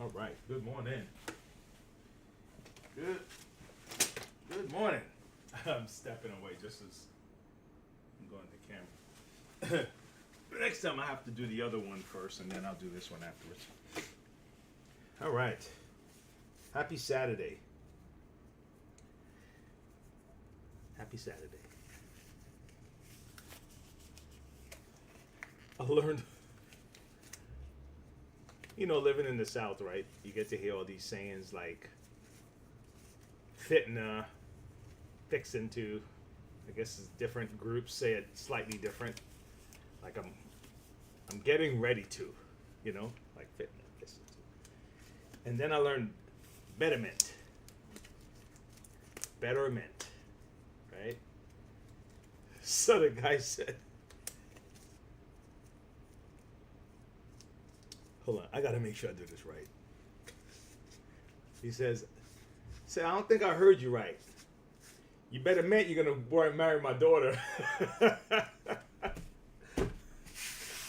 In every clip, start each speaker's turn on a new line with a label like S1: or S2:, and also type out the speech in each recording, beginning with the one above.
S1: All right. Good morning. Good morning. I'm stepping away just as I'm going to camera. Next time I have to do the other one first, and then I'll do this one afterwards. All right. Happy Saturday. Happy Saturday. I learned, living in the South, right? You get to hear all these sayings like fitna, fixin' to. I guess it's different groups say it slightly different. Like I'm getting ready to, like fitna, fixin' to. And then I learned betterment. Betterment, right? So the guy said, hold on, I gotta make sure I do this right. He says, I don't think I heard you right. You better meant you're gonna marry my daughter.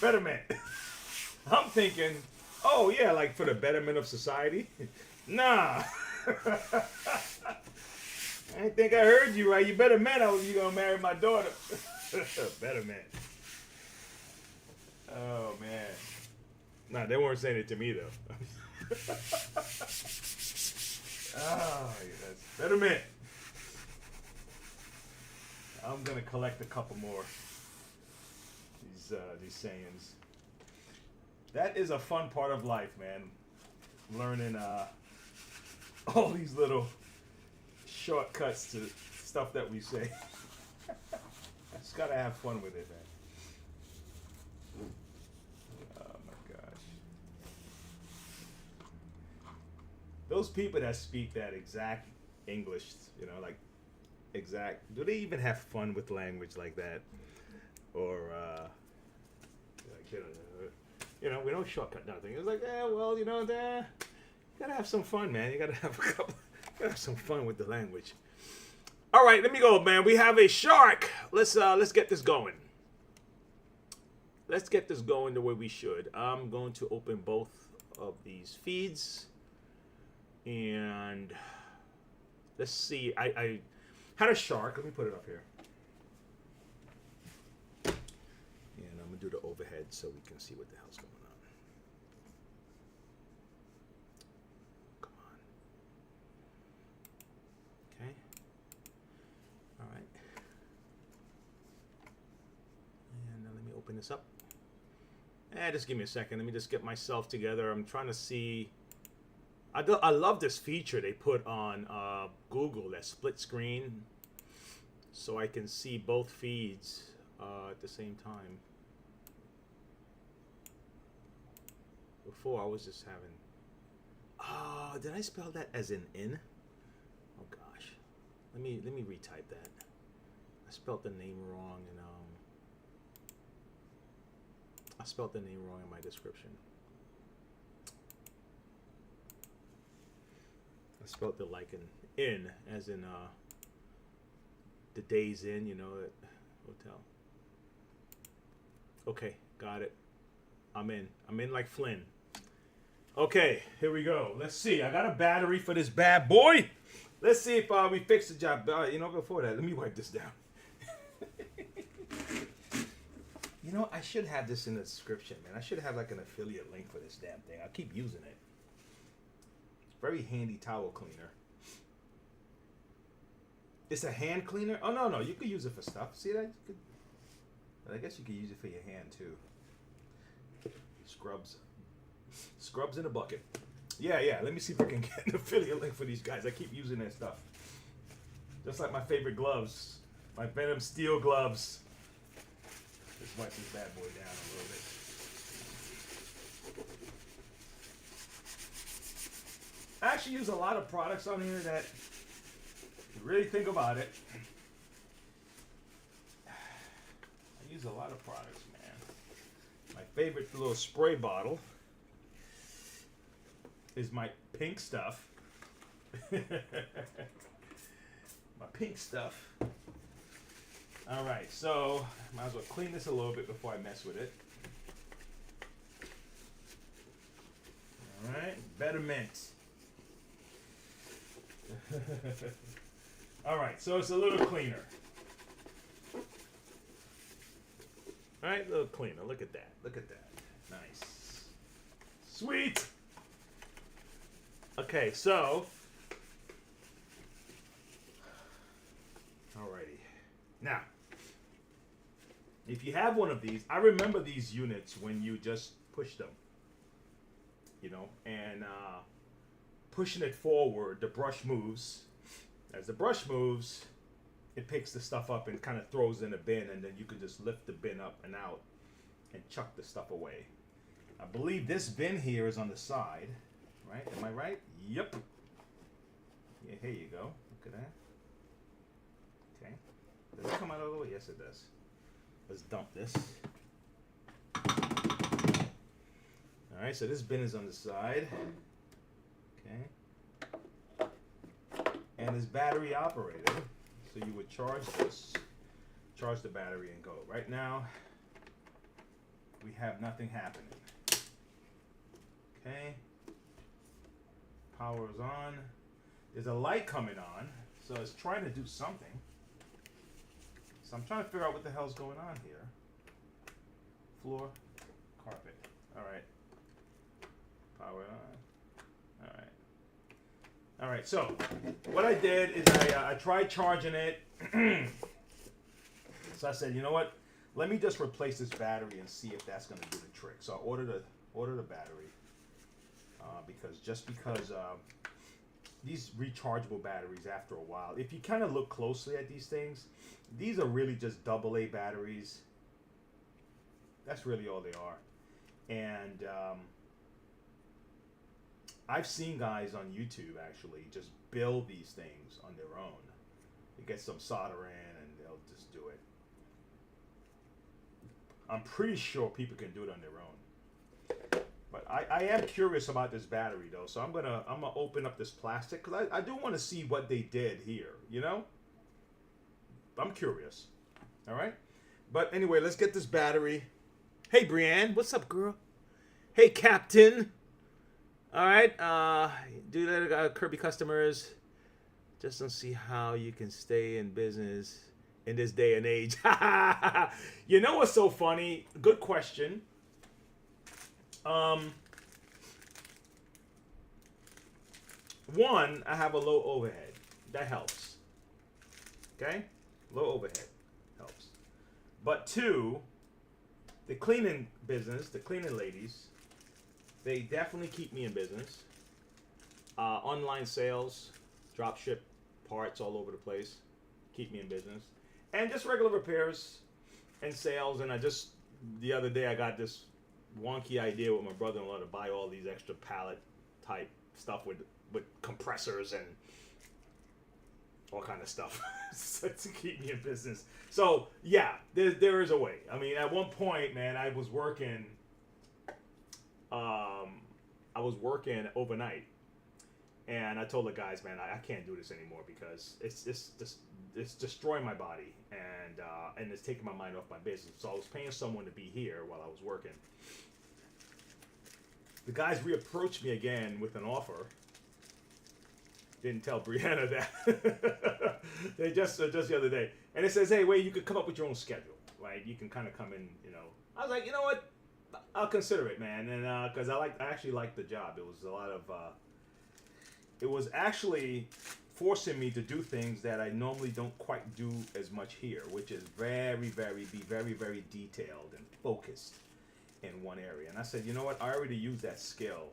S1: Betterment. I'm thinking, oh yeah, like for the betterment of society. Nah. I didn't think I heard you right. You better meant you're gonna marry my daughter. Betterment. Oh man. Nah, they weren't saying it to me though. Oh, yes. Betterment. I'm gonna collect a couple more. These sayings. That is a fun part of life, man. Learning all these little shortcuts to stuff that we say. Just gotta have fun with it, man. Oh my gosh. Those people that speak that exact English, like exact, do they even have fun with language like that? Or, we don't shortcut nothing. It's like, you gotta have some fun, man. You gotta have some fun with the language. All right, let me go, man. We have a shark. Let's get this going. Let's get this going the way we should. I'm going to open both of these feeds. And let's see. I had a shark. Let me put it up here. And I'm going to do the overhead so we can see what the hell's going on. Come on. Okay. All right. And let me open this up. Just give me a second. Let me just get myself together. I'm trying to see. I love this feature they put on Google, that split screen, so I can see both feeds at the same time. Before I was just having. Oh, did I spell that as an in? Oh gosh, let me retype that. I spelled the name wrong, and I spelled the name wrong in my description. I spelled it like an in, as in the Days Inn, at hotel. Okay, got it. I'm in like Flynn. Okay, here we go. Let's see. I got a battery for this bad boy. Let's see if we fix the job. Before that, let me wipe this down. I should have this in the description, man. I should have like an affiliate link for this damn thing. I'll keep using it. Very handy towel cleaner. It's a hand cleaner? Oh, no. You could use it for stuff. See that? I guess you could use it for your hand, too. Scrubs. Scrubs in a bucket. Yeah. Let me see if I can get an affiliate link for these guys. I keep using their stuff. Just like my favorite gloves. My Venom Steel gloves. Let's wipe this bad boy down a little bit. I actually use a lot of products on here that, if you really think about it, I use a lot of products, man. My favorite little spray bottle is my pink stuff. My pink stuff. All right, so might as well clean this a little bit before I mess with it. All Alright, betterment. Alright, so it's a little cleaner. Alright, a little cleaner. Look at that. Look at that. Nice. Sweet! Okay, so. Alrighty. Now, if you have one of these, I remember these units when you just push them. You know, and pushing it forward, the brush moves. As the brush moves, it picks the stuff up and kind of throws in a bin, and then you can just lift the bin up and out and chuck the stuff away. I believe this bin here is on the side, right? Am I right? Yep. Yeah, here you go. Look at that. Okay. Does it come out all the way? Yes, it does. Let's dump this. Alright, so this bin is on the side. Okay. And it's battery operated. So you would charge this, charge the battery, and go. Right now, we have nothing happening. Okay. Power is on. There's a light coming on, so it's trying to do something. So I'm trying to figure out what the hell's going on here. Floor, carpet. Alright. Power on. Alright. Alright, so what I did is I tried charging it. So I said, you know what? Let me just replace this battery and see if that's going to do the trick. So I ordered the battery because these rechargeable batteries, after a while, if you kind of look closely at these things, these are really just AA batteries. That's really all they are. And I've seen guys on YouTube actually just build these things on their own. They get some solder in and they'll just do it. I'm pretty sure people can do it on their own. But I am curious about this battery though, so I'm gonna open up this plastic because I do want to see what they did here. You know, I'm curious. All right, but anyway, let's get this battery. Hey, Brienne, what's up, girl? Hey, Captain. All right, do that, Kirby customers. Just don't see how you can stay in business in this day and age. You know what's so funny? Good question. One, I have a low overhead. That helps. Okay? Low overhead helps. But two, the cleaning business, the cleaning ladies, they definitely keep me in business. Online sales, drop ship parts all over the place, keep me in business. And just regular repairs and sales. And the other day I got this wonky idea with my brother-in-law to buy all these extra pallet type stuff with compressors and all kind of stuff to keep me in business. So yeah, there is a way. I mean, at one point, man, I was working overnight, and I told the guys, man, I can't do this anymore because it's destroying my body and it's taking my mind off my business. So I was paying someone to be here while I was working. The guys reapproached me again with an offer. Didn't tell Brianna that. They just the other day. And it says, hey, wait, you could come up with your own schedule, right? You can kind of come in, you know. I was like, you know what? I'll consider it, man. And because I actually liked the job. It was a lot of, it was actually forcing me to do things that I normally don't quite do as much here, which is be very, very detailed and focused in one area. And I said, you know what? I already use that skill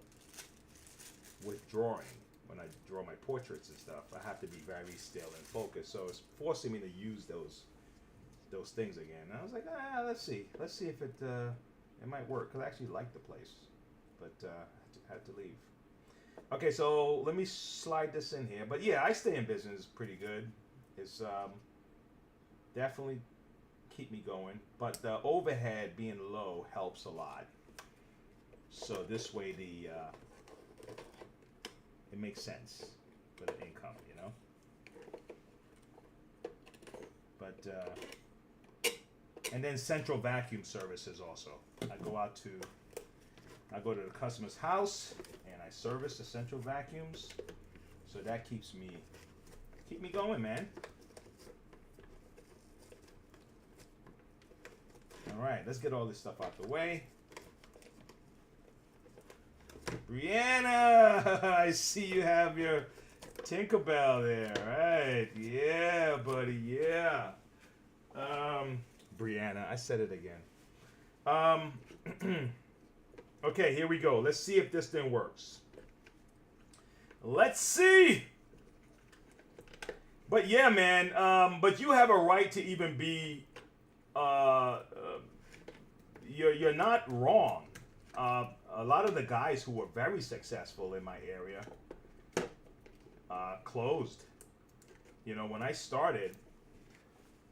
S1: with drawing. When I draw my portraits and stuff, I have to be very still and focused. So it's forcing me to use those things again. And I was like, let's see if it might work. Cause I actually like the place, but had to leave. Okay, so let me slide this in here. But yeah, I stay in business pretty good. It's definitely keep me going. But the overhead being low helps a lot. So this way it makes sense for the income, you know. But and then central vacuum services also. I go out to I go to the customer's house and I service the central vacuums. So that keep me going, man. All right, let's get all this stuff out the way. Brianna, I see you have your Tinkerbell there, right? Yeah, buddy, yeah. Brianna, I said it again. Okay, here we go. Let's see if this thing works. Let's see. But yeah, man. But you have a right to even be. You're not wrong. A lot of the guys who were very successful in my area closed. You know, when I started,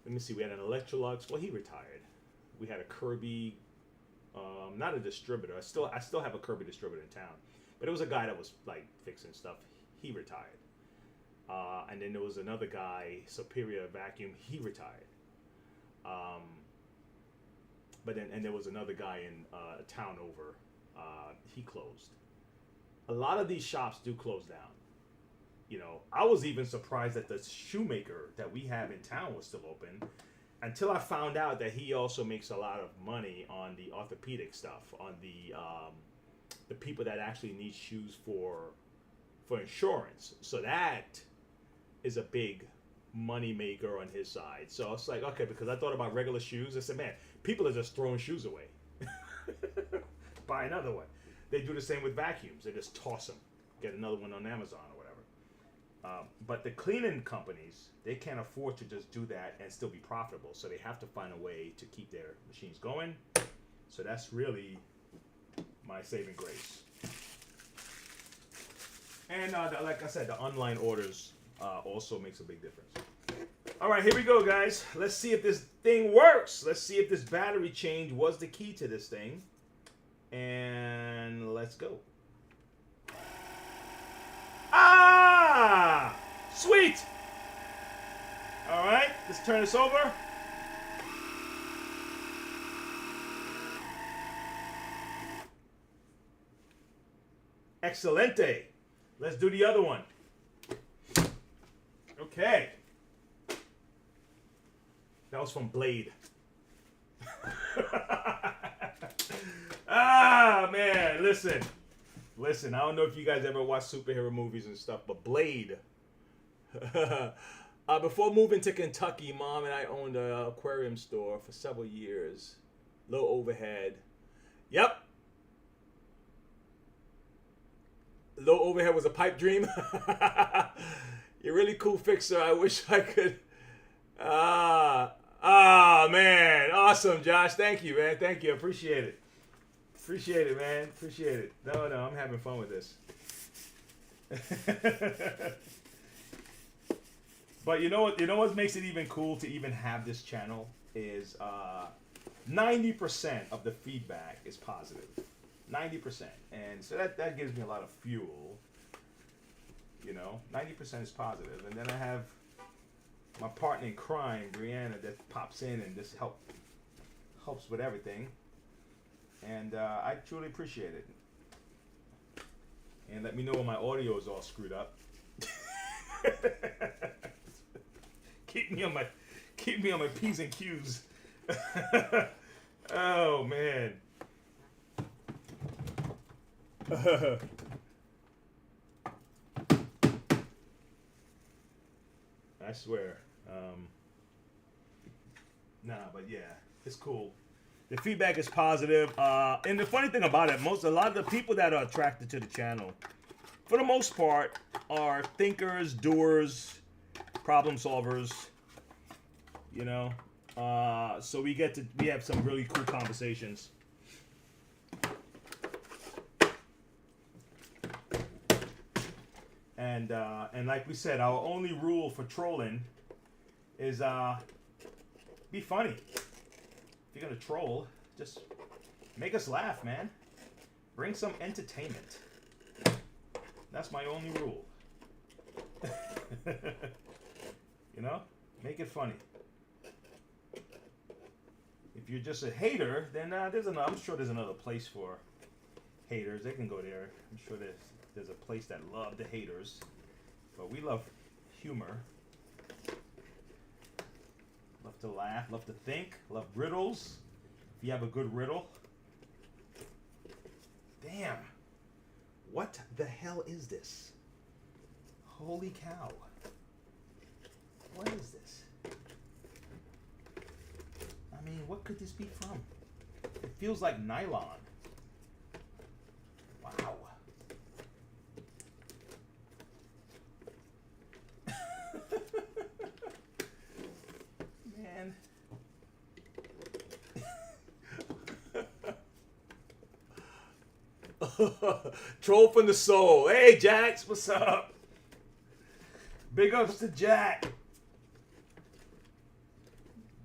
S1: let me see, we had an Electrolux. Well, he retired. We had a Kirby, not a distributor. I still have a Kirby distributor in town, but it was a guy that was like fixing stuff. He retired. And then there was another guy, Superior Vacuum. He retired. But then, and there was another guy in a town over. He closed. A lot of these shops do close down. You know, I was even surprised that the shoemaker that we have in town was still open, until I found out that he also makes a lot of money on the orthopedic stuff, on the people that actually need shoes for insurance. So that is a big money maker on his side. So it's like, okay, because I thought about regular shoes. I said, man, people are just throwing shoes away. Buy another one. They do the same with vacuums. They just toss them. Get another one on Amazon or whatever. But the cleaning companies, they can't afford to just do that and still be profitable. So they have to find a way to keep their machines going. So that's really my saving grace. And like I said, the online orders also makes a big difference. All right, here we go, guys. Let's see if this thing works. Let's see if this battery change was the key to this thing. And let's go. Ah! Sweet! All right, let's turn this over. Excelente. Let's do the other one. Okay. That was from Blade. Ah, man. Listen. I don't know if you guys ever watch superhero movies and stuff, but Blade. Before moving to Kentucky, Mom and I owned an aquarium store for several years. Low overhead. Yep. Low overhead was a pipe dream. You're really cool, Fixer. I wish I could. Man. Awesome, Josh. Thank you, man. Thank you. Appreciate it. Appreciate it, man. Appreciate it. No, I'm having fun with this. But you know what makes it even cool to even have this channel is 90% of the feedback is positive. 90%. And so that gives me a lot of fuel. You know, 90% is positive. And then I have my partner in crime, Brianna, that pops in and just helps with everything. And I truly appreciate it. And let me know when my audio is all screwed up. Keep me on my P's and Q's. Oh man. I swear. But yeah, it's cool. The feedback is positive. And the funny thing about it, a lot of the people that are attracted to the channel, for the most part, are thinkers, doers, problem solvers. You know, so we have some really cool conversations. And like we said, our only rule for trolling is be funny. If you're gonna troll, just make us laugh, man. Bring some entertainment. That's my only rule. You know, make it funny. If you're just a hater, then I'm sure there's another place for Haters, they can go there. I'm sure there's a place that love the haters, but we love humor. Love to laugh, love to think, love riddles. If you have a good riddle. Damn. What the hell is this? Holy cow. What is this? I mean, what could this be from? It feels like nylon. Wow. Man. Troll from the soul. Hey, Jax, what's up? Big ups to Jack.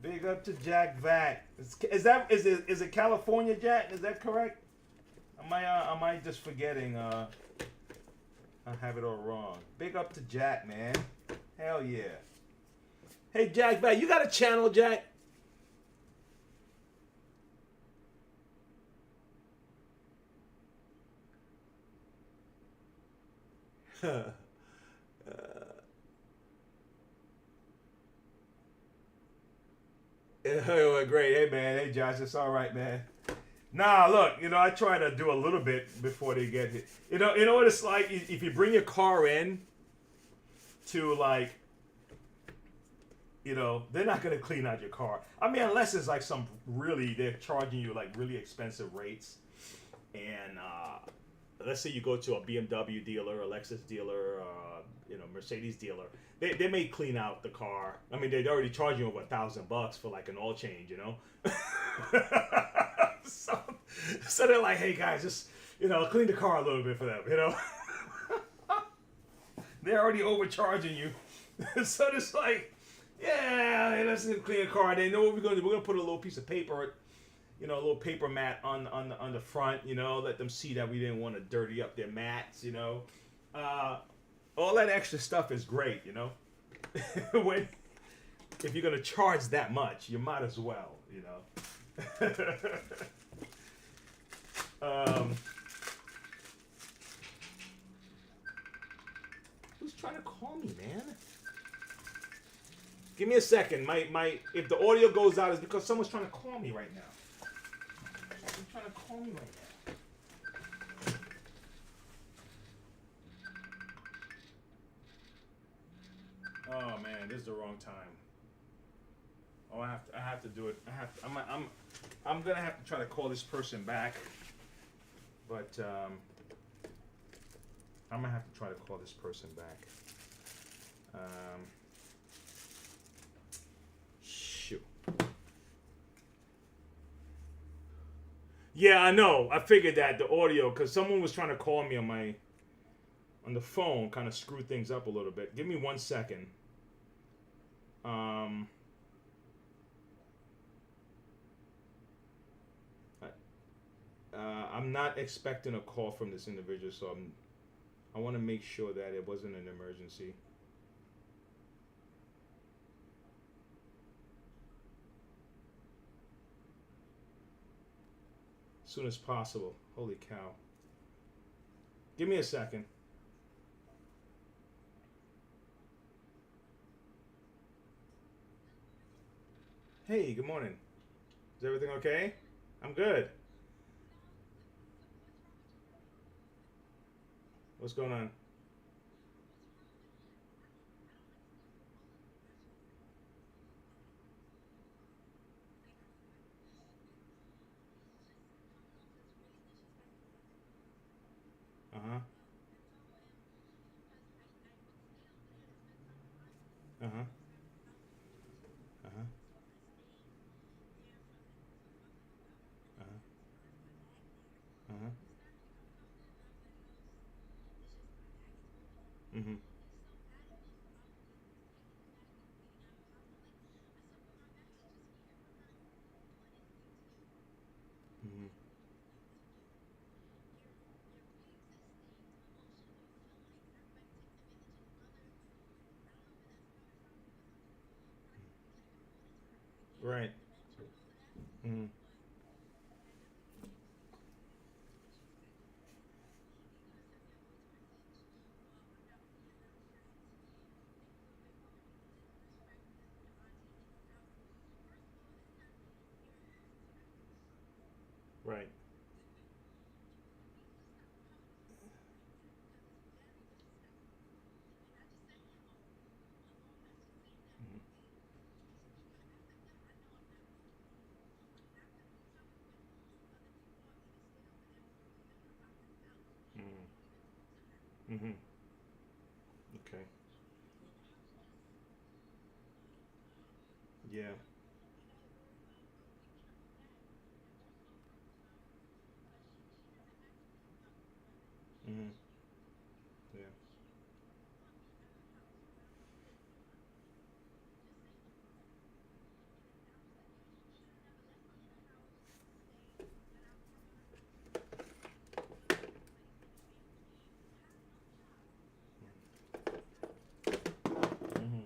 S1: Big up to Jack Vac. Is it California Jack? Is that correct? Am I just forgetting? I have it all wrong. Big up to Jack, man. Hell yeah. Hey, Jack Vac, you got a channel, Jack? Great. Hey, man. Hey, Josh. It's all right, man. Nah, look, I try to do a little bit before they get hit. You know what it's like? If you bring your car in to, like, they're not going to clean out your car. I mean, unless it's like they're charging you, like, really expensive rates. And, let's say you go to a BMW dealer, a Lexus dealer, Mercedes dealer. They may clean out the car. I mean, they'd already charge you over $1,000 for like an oil change, so they're like, hey guys, just clean the car a little bit for them, They're already overcharging you, so it's like, yeah, let's clean the car. They know what we're gonna do. We're gonna put a little piece of paper, a little paper mat on the front, let them see that we didn't want to dirty up their mats, all that extra stuff is great, if you're gonna charge that much, you might as well, Who's trying to call me, man? Give me a second. If the audio goes out, it's because someone's trying to call me right now. Someone's trying to call me right now. Oh man, this is the wrong time. Oh, I have to do it. I'm gonna have to try to call this person back, but I'm gonna have to try to call this person back. Shoot. Yeah, I know. I figured that the audio, because someone was trying to call me on the phone, kind of screwed things up a little bit. Give me 1 second. I'm not expecting a call from this individual, so I want to make sure that it wasn't an emergency. As soon as possible. Holy cow. Give me a second. Hey, good morning. Is everything okay? I'm good. What's going on? Uh-huh. Uh-huh. Uh-huh. Uh-huh. Uh-huh. Mm-hmm. Mm-hmm. Right. Mm-hmm. Mm-hmm. Okay. Yeah. Mm-hmm. Yeah. Mm-hmm.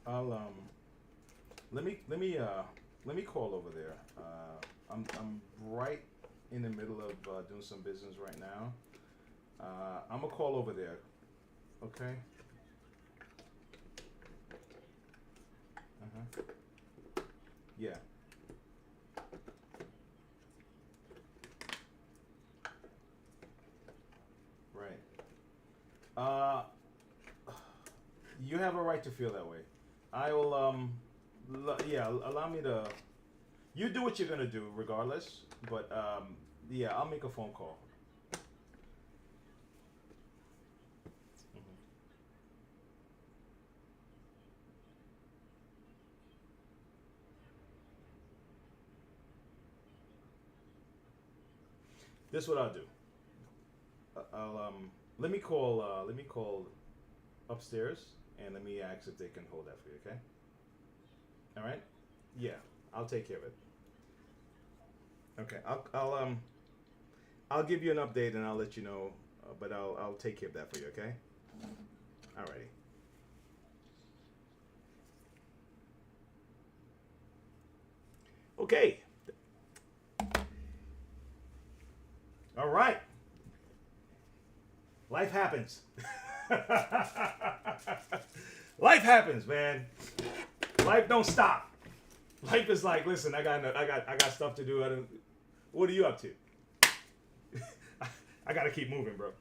S1: I'll let me call over there. I'm right in the middle of doing some business right now. I'm gonna call over there. Okay. Uh-huh. Yeah. Right. Uh, you have a right to feel that way. I will yeah, allow me to. You do what you're gonna do regardless, but yeah, I'll make a phone call. Mhm. This is what I'll do. I'll let me call upstairs and let me ask if they can hold that for you. Okay. All right. Yeah, I'll take care of it. Okay. I'll give you an update and I'll let you know, but I'll take care of that for you. Okay. Alrighty. Okay. All right. Life happens. Life happens, man. Life don't stop. Life is like, listen, I got stuff to do. What are you up to? I gotta keep moving, bro.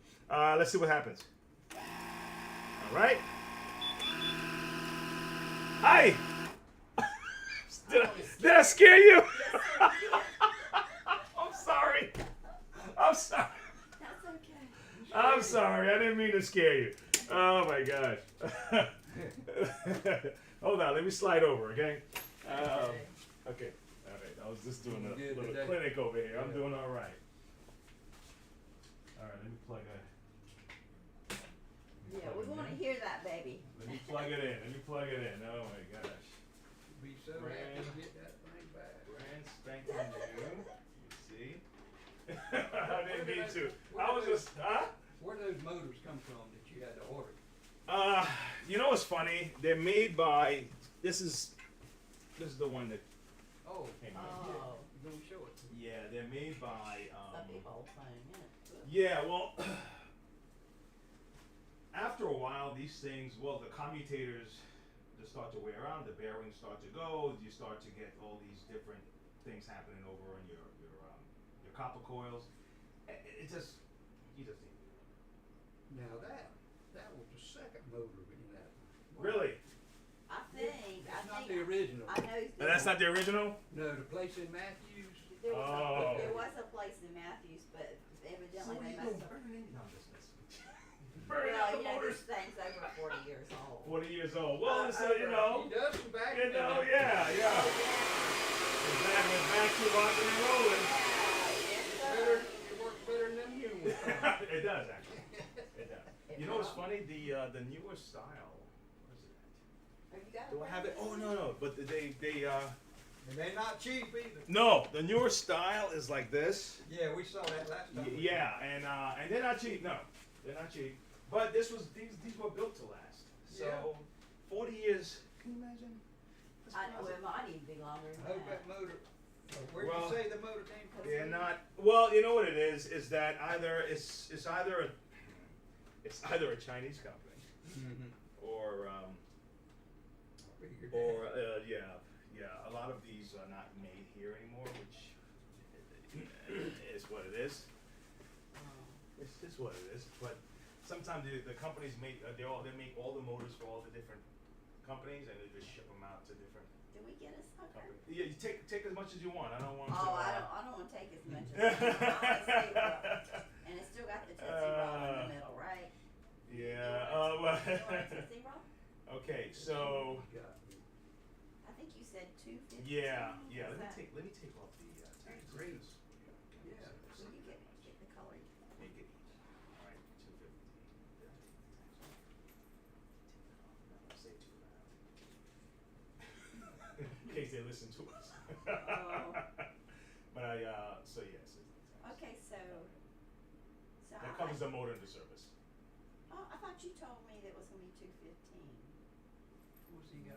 S1: Let's see what happens. All right. Hi. Did I scare you? I'm sorry. I'm sorry.
S2: That's okay.
S1: I'm sorry. I didn't mean to scare you. Oh my gosh. Hold on. Let me slide over, okay? Okay. All right. I was just doing a
S3: Good
S1: little
S3: today.
S1: clinic over here. I'm
S3: Yeah.
S1: doing all right. All right. Let me plug it.
S2: Yeah, we want to hear that, baby.
S1: Let me plug it in. Let me plug it in. Oh my gosh.
S3: Be so happy to get that thing back.
S1: Brand spanking new. You see? I didn't mean to. I was just, huh?
S3: Where do those motors come from that you had to order?
S1: You know what's funny? They're made by. This is the one that
S3: Oh,
S1: came
S2: Oh.
S1: out.
S3: you're gonna show it to me.
S1: Yeah, they're made by.
S2: Some people thing,
S1: Yeah, well, after a while, these things, well, the commutators just start to wear out, the bearings start to go, you start to get all these different things happening over on your copper coils. It just, you just need to.
S3: Now that was the second motor in that.
S1: Really?
S2: I think.
S3: It's not the original.
S2: I know.
S1: And that's not the original?
S3: No, the place in Matthews.
S2: There was a place in Matthews, but evidently they messed up.
S1: burning it? No, I'm just messing with you.
S2: Well,
S1: Burning up the
S2: you know,
S1: motors.
S2: this thing's over 40 years old.
S1: 40 years old. Well, so, you know.
S3: He does some back.
S1: You know, yeah, yeah. Exactly. Back to rocking and rolling.
S3: It works better than them new ones.
S1: It does, actually. It does. You know what's funny? The newer style. What is it?
S2: Have you got
S1: Do I have it? Oh no. But they
S3: And they're not cheap either.
S1: no. The newer style is like this.
S3: Yeah, we saw that last time.
S1: Yeah, and they're not cheap. No, they're not cheap. But these were built to last. So
S3: Yeah.
S1: 40 years. Can you imagine? That's
S2: I know
S1: crazy.
S2: it might even be longer
S3: I
S2: than
S3: hope that
S2: that.
S3: motor. Where'd
S1: Well,
S3: you say the motor came from?
S1: They're not. Well, you know what it is that either it's either a Chinese company
S3: Mm-hmm.
S1: or
S3: Figured
S1: yeah, a lot of these are not made here anymore, which is what it is.
S2: Oh.
S1: It's what it is. But sometimes the companies make they make all the motors for all the different companies, and they just ship them out to different
S2: Do we get a sucker?
S1: companies. Yeah, you take as much as you want. I don't want to.
S2: Oh, I don't want to take as much as I want. Honestly, and it's still got the Tootsie Roll in the middle, right?
S1: Yeah.
S2: You want a Tootsie Roll?
S1: Okay. So.
S3: You got it.
S2: I think you said 250.
S1: Yeah. Yeah.
S2: Is
S1: Let
S2: that-
S1: me take off the tags.
S3: Great.
S1: Yeah.
S3: Yeah.
S2: Will you get the color?
S1: Make it easy. All right. 250. Say too loud. In case they listen to us.
S2: Oh.
S1: But so yes.
S2: Okay, so
S1: That covers the motor and the service.
S2: Oh, I thought you told me that it was gonna be 215.
S3: What's he got?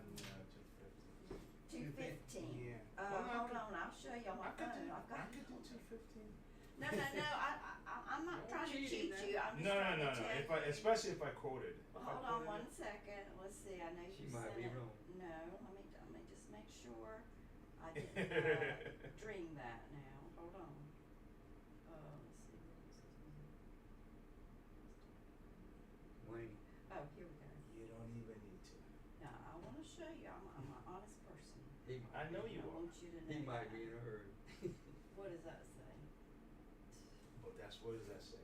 S2: 215.
S1: Yeah.
S2: Hold on, I'll show you on my phone. I've got.
S1: I could do 215.
S2: No, I'm not
S3: Don't
S2: trying to
S3: cheat
S2: cheat you. I'm just
S1: No.
S2: trying to tell
S1: If
S2: you.
S1: especially if I quoted. If I
S2: Hold on
S1: quoted
S2: one
S1: it-
S2: second. Let's see. I know
S3: She
S2: you
S3: might
S2: sent
S3: be
S2: it.
S3: wrong.
S2: No, let me just make sure I didn't dream that now. Hold on. Let's see.
S3: Wayne.
S2: Oh, here we go.
S1: You don't even need to.
S2: Now I want to show you. I'm an honest person.
S1: I know you
S2: I
S1: are.
S2: want you to know.
S3: He might
S2: that.
S3: be in a hurry.
S2: What does that say?
S1: But what does that say?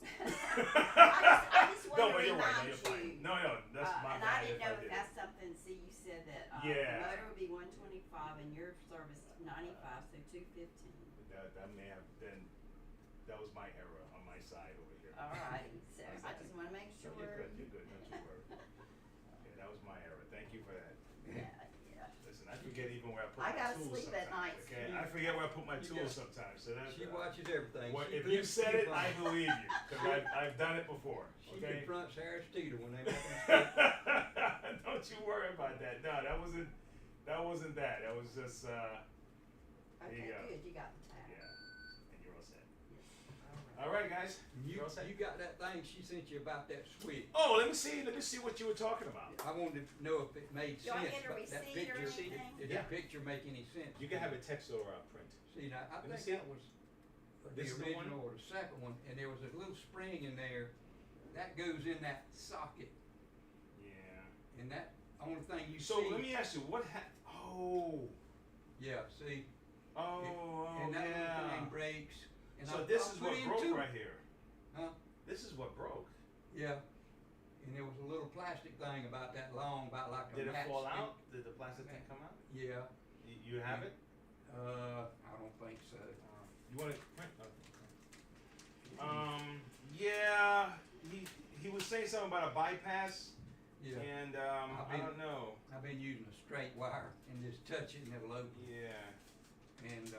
S2: I just want
S1: No,
S2: to
S1: but you're right.
S2: remind
S1: No, you're fine.
S2: you.
S1: No, that's my
S2: And
S1: bad
S2: I didn't
S1: if
S2: know
S1: I
S2: if
S1: did.
S2: that's something. See, you said that
S1: Yeah.
S2: the motor would be 125 and your service 95, so 215.
S1: That may have been. That was my error on my side over here.
S2: All righty. So I just want to make
S1: No,
S2: sure.
S1: you're good. You're good. Don't you worry. Yeah, that was my error. Thank you for that.
S2: Yeah.
S1: Listen, I forget even where I put
S2: I
S1: my
S2: gotta
S1: tools
S2: sleep at
S1: sometimes.
S2: night.
S1: Okay, I forget where I put my
S3: You
S1: tools
S3: got-
S1: sometimes. So that's.
S3: She watches everything.
S1: Well,
S3: She
S1: if you
S3: puts-
S1: said
S3: she
S1: it, I
S3: confronts-
S1: believe you because I've done it before.
S3: She
S1: Okay.
S3: confronts Harris Teeter when they make a mistake.
S1: Don't you worry about that. No, that wasn't that. That was just
S2: Okay,
S1: you go.
S2: good. You got the tab.
S1: yeah. And you're all set.
S2: Yes.
S1: All right, guys.
S3: You,
S1: You're all set.
S3: you got that thing she sent you about that switch.
S1: Oh, let me see what you were talking about.
S3: I wanted to know if it made
S2: Do I
S3: sense,
S2: get a
S3: but that
S2: receipt or
S3: picture,
S2: anything?
S3: did
S1: Yeah.
S3: that picture make any sense?
S1: You can have a text or a print.
S3: See, now, I
S1: Let me
S3: think
S1: see
S3: that
S1: it.
S3: was the
S1: This is the one?
S3: original or the second one, and there was a little spring in there that goes in that socket,
S1: Yeah.
S3: and that only thing you
S1: So
S3: see.
S1: let me ask you, what Oh.
S3: Yeah, see,
S1: Oh.
S3: and that
S1: yeah.
S3: little thing breaks. And
S1: So
S3: I-
S1: this
S3: I
S1: is
S3: put
S1: what
S3: in
S1: broke
S3: two.
S1: right here.
S3: Huh?
S1: This is what broke.
S3: Yeah, and there was a little plastic thing about that long, about like a
S1: Did it
S3: matchstick.
S1: fall out? Did the plastic thing come out?
S3: Yeah,
S1: You have it?
S3: I don't think so.
S1: You want to print? Yeah. He was saying something about a bypass,
S3: Yeah,
S1: and
S3: I've
S1: I
S3: been-
S1: don't know.
S3: I've been using a straight wire and just touch it and it'll open.
S1: Yeah.
S3: And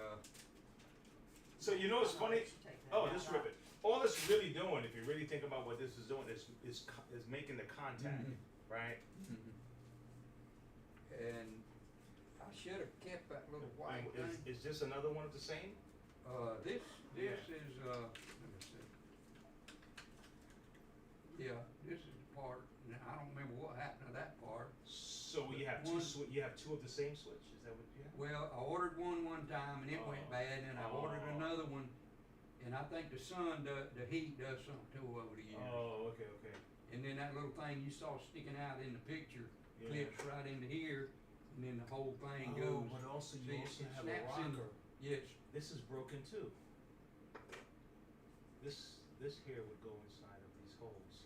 S1: So you know what's
S2: I'll
S1: funny?
S2: let you take that
S1: Oh,
S2: out.
S1: just rip it. All it's really doing, if you really think about what this is doing, is making the contact,
S3: Mhm.
S1: right?
S3: and I should have kept that little white
S1: And
S3: thing.
S1: is this another one of the same?
S3: This
S1: Yeah.
S3: is let me see. Yeah, this is the part. Now, I don't remember what happened to that part.
S1: So you have
S3: One-
S1: you have two of the same switch? Is that what you have?
S3: Well, I ordered one time and it went
S1: Oh.
S3: bad, and I ordered
S1: Oh.
S3: another one, and I think the sun does, the heat does something to it over the years.
S1: Oh, okay.
S3: And then that little thing you saw sticking out in the picture
S1: Yeah.
S3: clips right into here, and then the whole thing
S1: Oh,
S3: goes.
S1: but also you
S3: See,
S1: also
S3: it
S1: have a
S3: snaps in.
S1: rocker.
S3: Yes.
S1: This is broken too. This here would go inside of these holes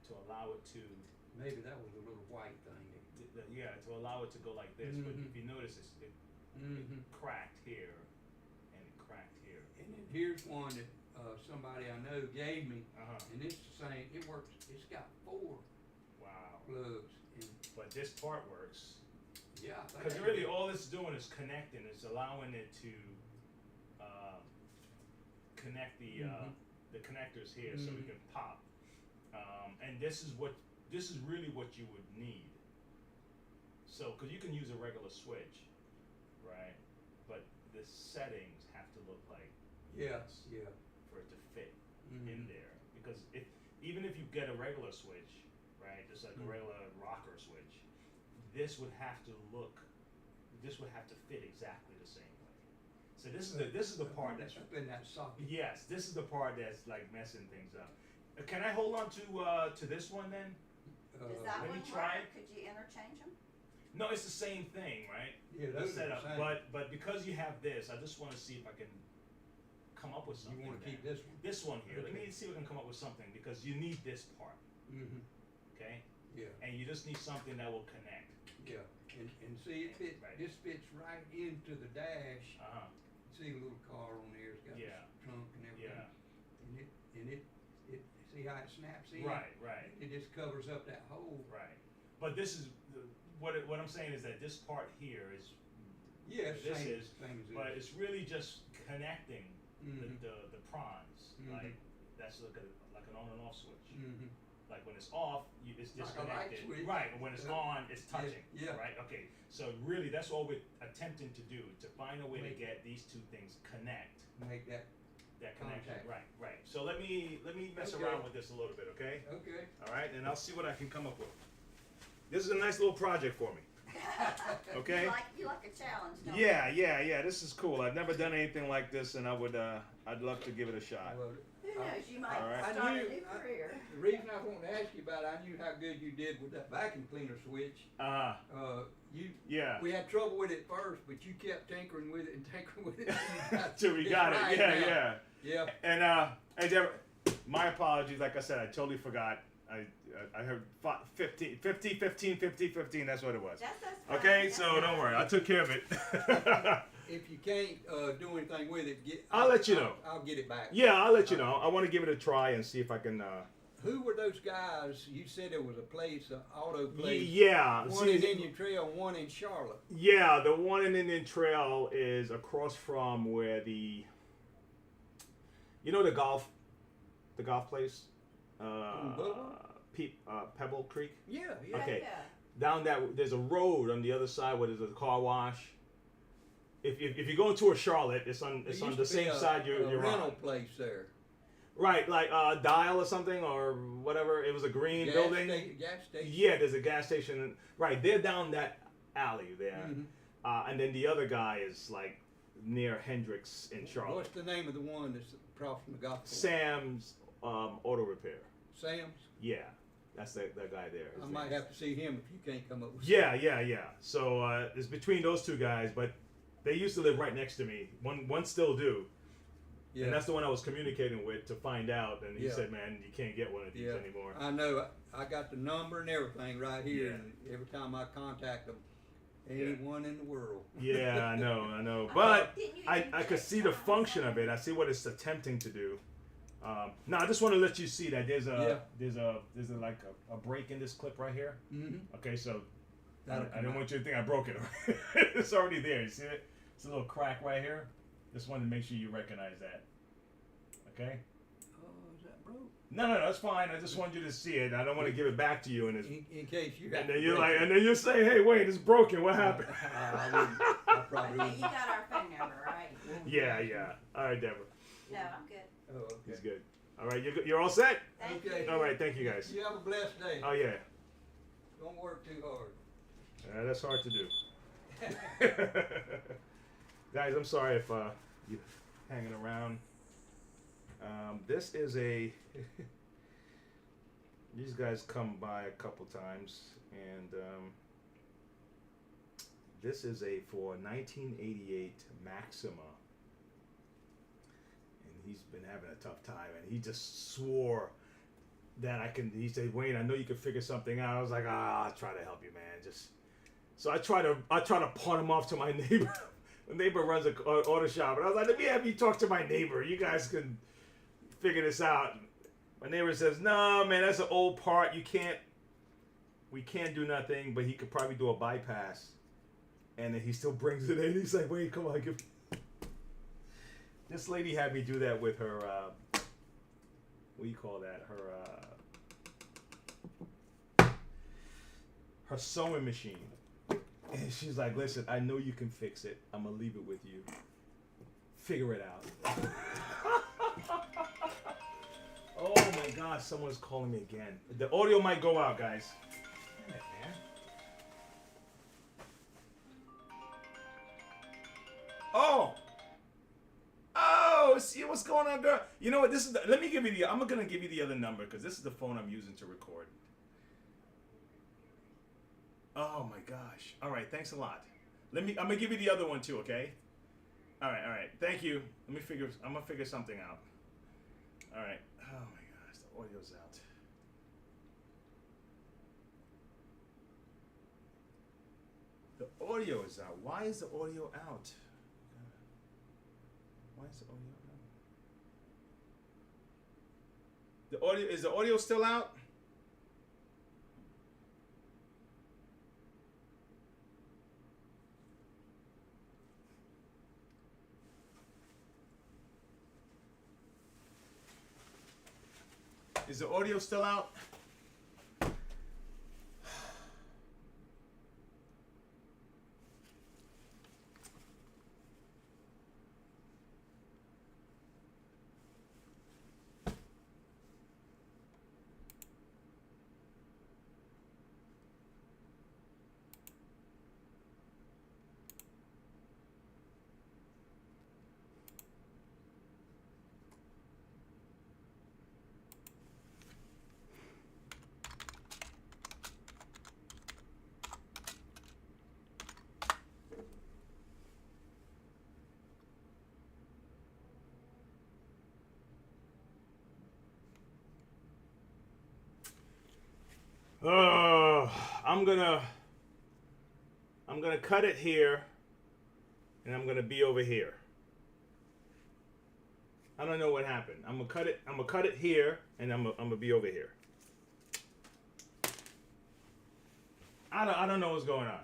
S1: to allow it to
S3: Maybe that was a little white thing.
S1: yeah, to allow it to go like this. But
S3: Mhm.
S1: if you notice, it cracked here and it cracked here.
S3: And then here's one that somebody I know gave me,
S1: Uh-huh.
S3: and it's the same. It works. It's got 4
S1: Wow.
S3: plugs, and
S1: But this part works.
S3: yeah, I think
S1: Because
S3: I
S1: really
S3: did-
S1: all it's doing is connecting. It's allowing it to connect the connectors here so we
S3: Mhm.
S1: can pop. And this is really what you would need. So, because you can use a regular switch, right? But the settings have to look like
S3: Yeah,
S1: this
S3: yeah.
S1: for it to fit
S3: Mhm.
S1: in there. Because even if you get a regular switch, right, just like a
S3: Mhm.
S1: regular rocker switch, this would have to fit exactly the same way. So So this is the part that's
S3: up in that socket.
S1: yes, this is the part that's like messing things up. Can I hold on to this one then?
S2: Does that
S1: let
S2: one
S1: me try
S2: work? Could you interchange them?
S1: No, it's the same thing, right?
S3: Yeah,
S1: The
S3: those are the
S1: setup,
S3: same.
S1: but because you have this, I just want to see if I can come up with something.
S3: You want to keep
S1: then.
S3: this one?
S1: This one here. Let
S3: Okay.
S1: me see if I can come up with something because you need this part,
S3: Mm-hmm.
S1: okay?
S3: Yeah,
S1: And you just need something that will connect.
S3: yeah. And see,
S1: Right.
S3: this fits right into the dash.
S1: Uh huh.
S3: See the little car on there, it's got
S1: Yeah.
S3: the trunk and everything.
S1: Yeah.
S3: And it, see how it snaps in?
S1: Right. Right.
S3: It just covers up that hole.
S1: Right. But this is what I'm saying is that this part here is,
S3: Yeah,
S1: This
S3: same,
S1: is-
S3: same as
S1: but
S3: this.
S1: it's really just connecting
S3: Mhm.
S1: the prongs.
S3: Mhm.
S1: Like that's like an on and off switch.
S3: Mhm.
S1: Like when it's off, it's
S3: Like a light
S1: disconnected.
S3: switch.
S1: Right. But when it's
S3: Yeah.
S1: on, it's
S3: Yeah,
S1: touching.
S3: yeah.
S1: Right. Okay. So really, that's all we're attempting to do to find a way to
S3: Make-
S1: get these two things connect.
S3: Make that,
S1: That connection.
S3: Contact.
S1: Right. Right. So let me mess
S3: Okay.
S1: around with this a little bit. Okay.
S3: okay.
S1: All right. And I'll see what I can come up with. This is a nice little project for me. Okay.
S2: You like a challenge, don't
S1: Yeah. This is cool. I've never done anything like this, and I'd love to give it a shot.
S3: Well,
S2: you? Who knows? You might
S1: All right.
S2: start
S3: I
S2: a
S3: knew-
S2: new career.
S3: the reason I wanted to ask you about it, I knew how good you did with that vacuum cleaner switch.
S1: Yeah.
S3: We had trouble with it first, but you kept tinkering with it and tinkering with it.
S1: Till we
S3: it's
S1: got
S3: right
S1: it. Yeah,
S3: now.
S1: yeah.
S3: Yeah.
S1: And hey, Deborah, my apologies. Like I said, I totally forgot. I heard 15. That's what it was.
S2: That's fine.
S1: Okay,
S2: That's
S1: so
S2: fine.
S1: don't worry. I took care of it.
S3: If you can't do anything with it,
S1: I'll let you know.
S3: I'll get it back.
S1: Yeah, I'll let you know. I want to give it a try and see if I can.
S3: Who were those guys? You said there was a place, an auto place.
S1: Yeah.
S3: One
S1: see,
S3: in Indian Trail, one in Charlotte.
S1: Yeah, the one in Indian Trail is across from where the golf place,
S3: Boulevard?
S1: Pebble Creek.
S3: Yeah, yeah.
S1: Okay.
S2: Yeah.
S1: Down that there's a road on the other side where there's a car wash. If you go into a Charlotte, it's on
S3: There
S1: the
S3: used to be
S1: same
S3: a-
S1: side you're
S3: a rental
S1: on.
S3: place there.
S1: Right, like Dial or something or whatever. It was a green building.
S3: Gas station.
S1: Yeah, there's a gas station. Right, they're down that alley there.
S3: Mhm.
S1: And then the other guy is like near Hendrix in Charlotte.
S3: What's the name of the one that's across from the golf course?
S1: Sam's Auto Repair.
S3: Sam's?
S1: Yeah, that's that guy there.
S3: I
S1: His
S3: might
S1: name.
S3: have to see him if you can't come up with
S1: Yeah. So it's between those two guys, but they used to live right next to me. One still do.
S3: Yeah.
S1: And that's the one I was communicating with to find out. And he
S3: Yeah.
S1: said, man, you can't get one of these
S3: Yeah.
S1: anymore.
S3: I know. I got the number and everything right here,
S1: Yeah.
S3: and every time I contact them, ain't one in the world.
S1: Yeah, I know. But
S2: Didn't you
S1: I
S2: even
S1: could
S2: check
S1: see the
S2: signs
S1: function
S2: on
S1: of it. I see what it's attempting to do. Now I just want to let you see that there's like a break in this clip right here.
S3: Mm-hmm.
S1: Okay, so
S3: That'll
S1: I
S3: come
S1: don't
S3: out.
S1: want you to think I broke it. It's already there. You see it? It's a little crack right here. Just wanted to make sure you recognize that. Okay?
S3: Oh, is that broke?
S1: No, it's fine. I just wanted you to see it. I don't want to give it back to you, and
S3: In case you got.
S1: and then you say, hey, wait, it's broken. What happened?
S3: I probably
S2: Okay, you
S3: wouldn't.
S2: got our phone number, right?
S1: Yeah. All right, Deborah.
S2: No, I'm good.
S3: Oh, okay.
S1: He's good. All right, you're all set.
S2: Thank
S3: Okay.
S2: you.
S1: All right, thank you guys.
S3: You have a blessed day.
S1: Oh yeah,
S3: Don't work too hard.
S1: that's hard to do. Guys, I'm sorry if you're hanging around. This is a. These guys come by a couple times, and this is for 1988 Maxima, and he's been having a tough time, and he just swore that I can. He said, "Wayne, I know you can figure something out." I was like, I'll try to help you, man. So I try to pawn him off to my neighbor. The neighbor runs an auto shop, and I was like, let me have you talk to my neighbor. You guys can figure this out. My neighbor says, no, man, that's an old part. We can't do nothing, but he could probably do a bypass. And then he still brings it in. He's like, wait, come on. This lady had me do that with her, what do you call that? Her sewing machine. And she's like, listen, I know you can fix it. I'm going to leave it with you. Figure it out. Oh my gosh, someone's calling me again. The audio might go out, guys. Damn it, man. Oh! see what's going on, girl. You know what? This is. Let me give you the. I'm gonna give you the other number because this is the phone I'm using to record. Oh my gosh! All right, thanks a lot. I'm gonna give you the other one too. Okay. All right. Thank you. I'm gonna figure something out. All right. Oh my gosh, the audio's out. The audio is out. Why is the audio out? Why is the audio out? Is the audio still out? Is the audio still out? I'm gonna cut it here, and I'm gonna be over here. I don't know what happened. I'm gonna cut it here, and I'm gonna be over here. I don't know what's going on.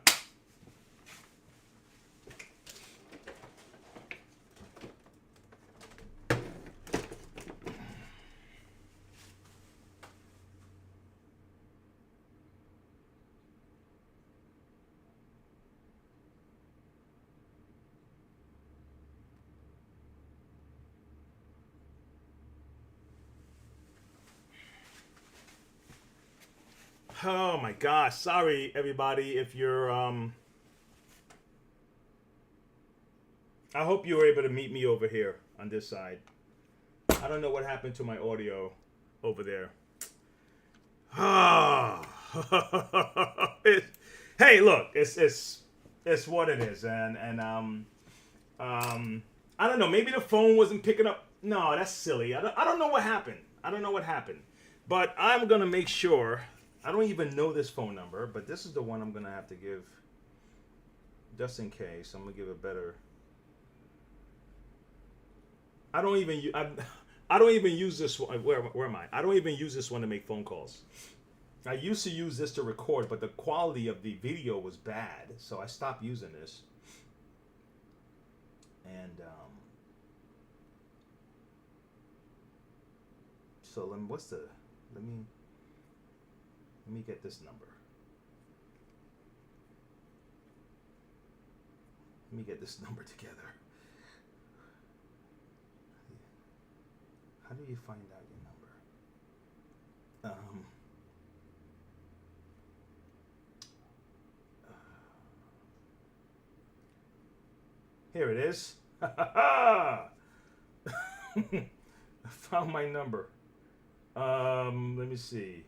S1: Oh my gosh, sorry everybody if you're I hope you were able to meet me over here on this side. I don't know what happened to my audio over there. Hey, look, it's what it is, and I don't know, maybe the phone wasn't picking up. No, that's silly. I don't know what happened. But I'm gonna make sure. I don't even know this phone number, but this is the one I'm gonna have to give, just in case. I'm gonna give a better. I don't even use this one. Where am I? I don't even use this one to make phone calls. I used to use this to record, but the quality of the video was bad, so I stopped using this. And so let me get this number. Let me get this number together. How do you find out your number? Here it is. I found my number. Let me see.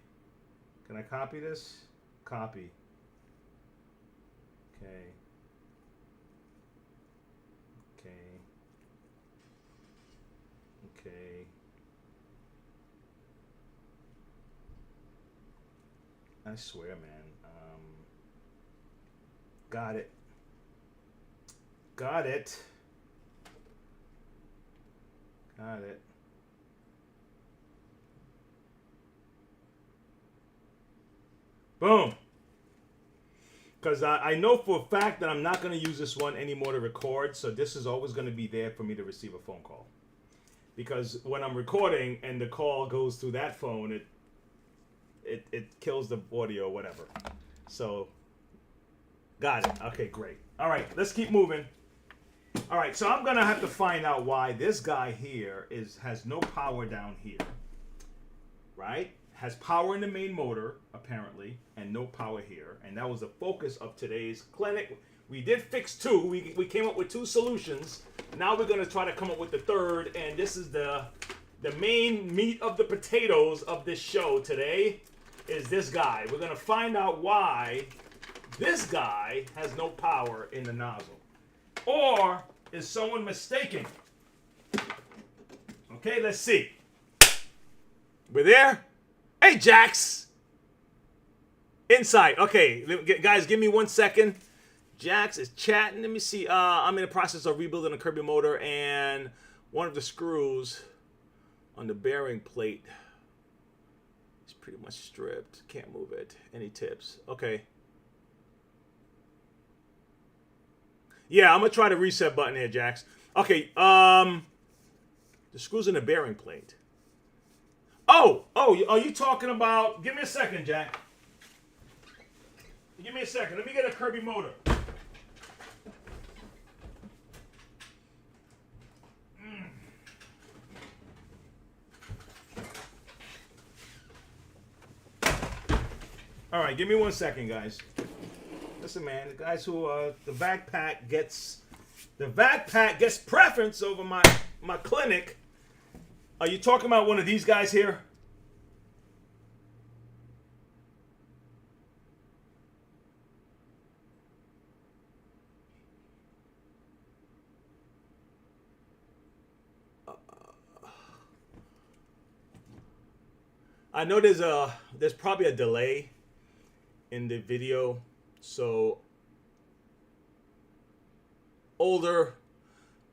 S1: Can I copy this? Copy. Okay. I swear, man. Got it. Boom. Because I know for a fact that I'm not going to use this one anymore to record, so this is always going to be there for me to receive a phone call. Because when I'm recording and the call goes through that phone, it kills the audio, whatever. So, got it. Okay, great. All right, let's keep moving. All right, so I'm going to have to find out why this guy here has no power down here. Right? Has power in the main motor, apparently, and no power here. And that was the focus of today's clinic. We did fix 2. We came up with 2 solutions. Now we're gonna try to come up with the 3rd, and this is the main meat of the potatoes of this show today. Is this guy? We're gonna find out why this guy has no power in the nozzle, or is someone mistaken? Okay, let's see. We're there. Hey, Jax. Inside. Okay, guys, give me 1 second. Jax is chatting. Let me see. I'm in the process of rebuilding a Kirby motor, and one of the screws on the bearing plate is pretty much stripped. Can't move it. Any tips? Okay. Yeah, I'm gonna try the reset button here, Jax. Okay. The screws in the bearing plate. Oh, are you talking about? Give me a second, Jack. Give me a second. Let me get a Kirby motor. All right, give me 1 second, guys. Listen, man, the guys who the vac pack gets preference over my clinic. Are you talking about one of these guys here? I know there's probably a delay in the video, so older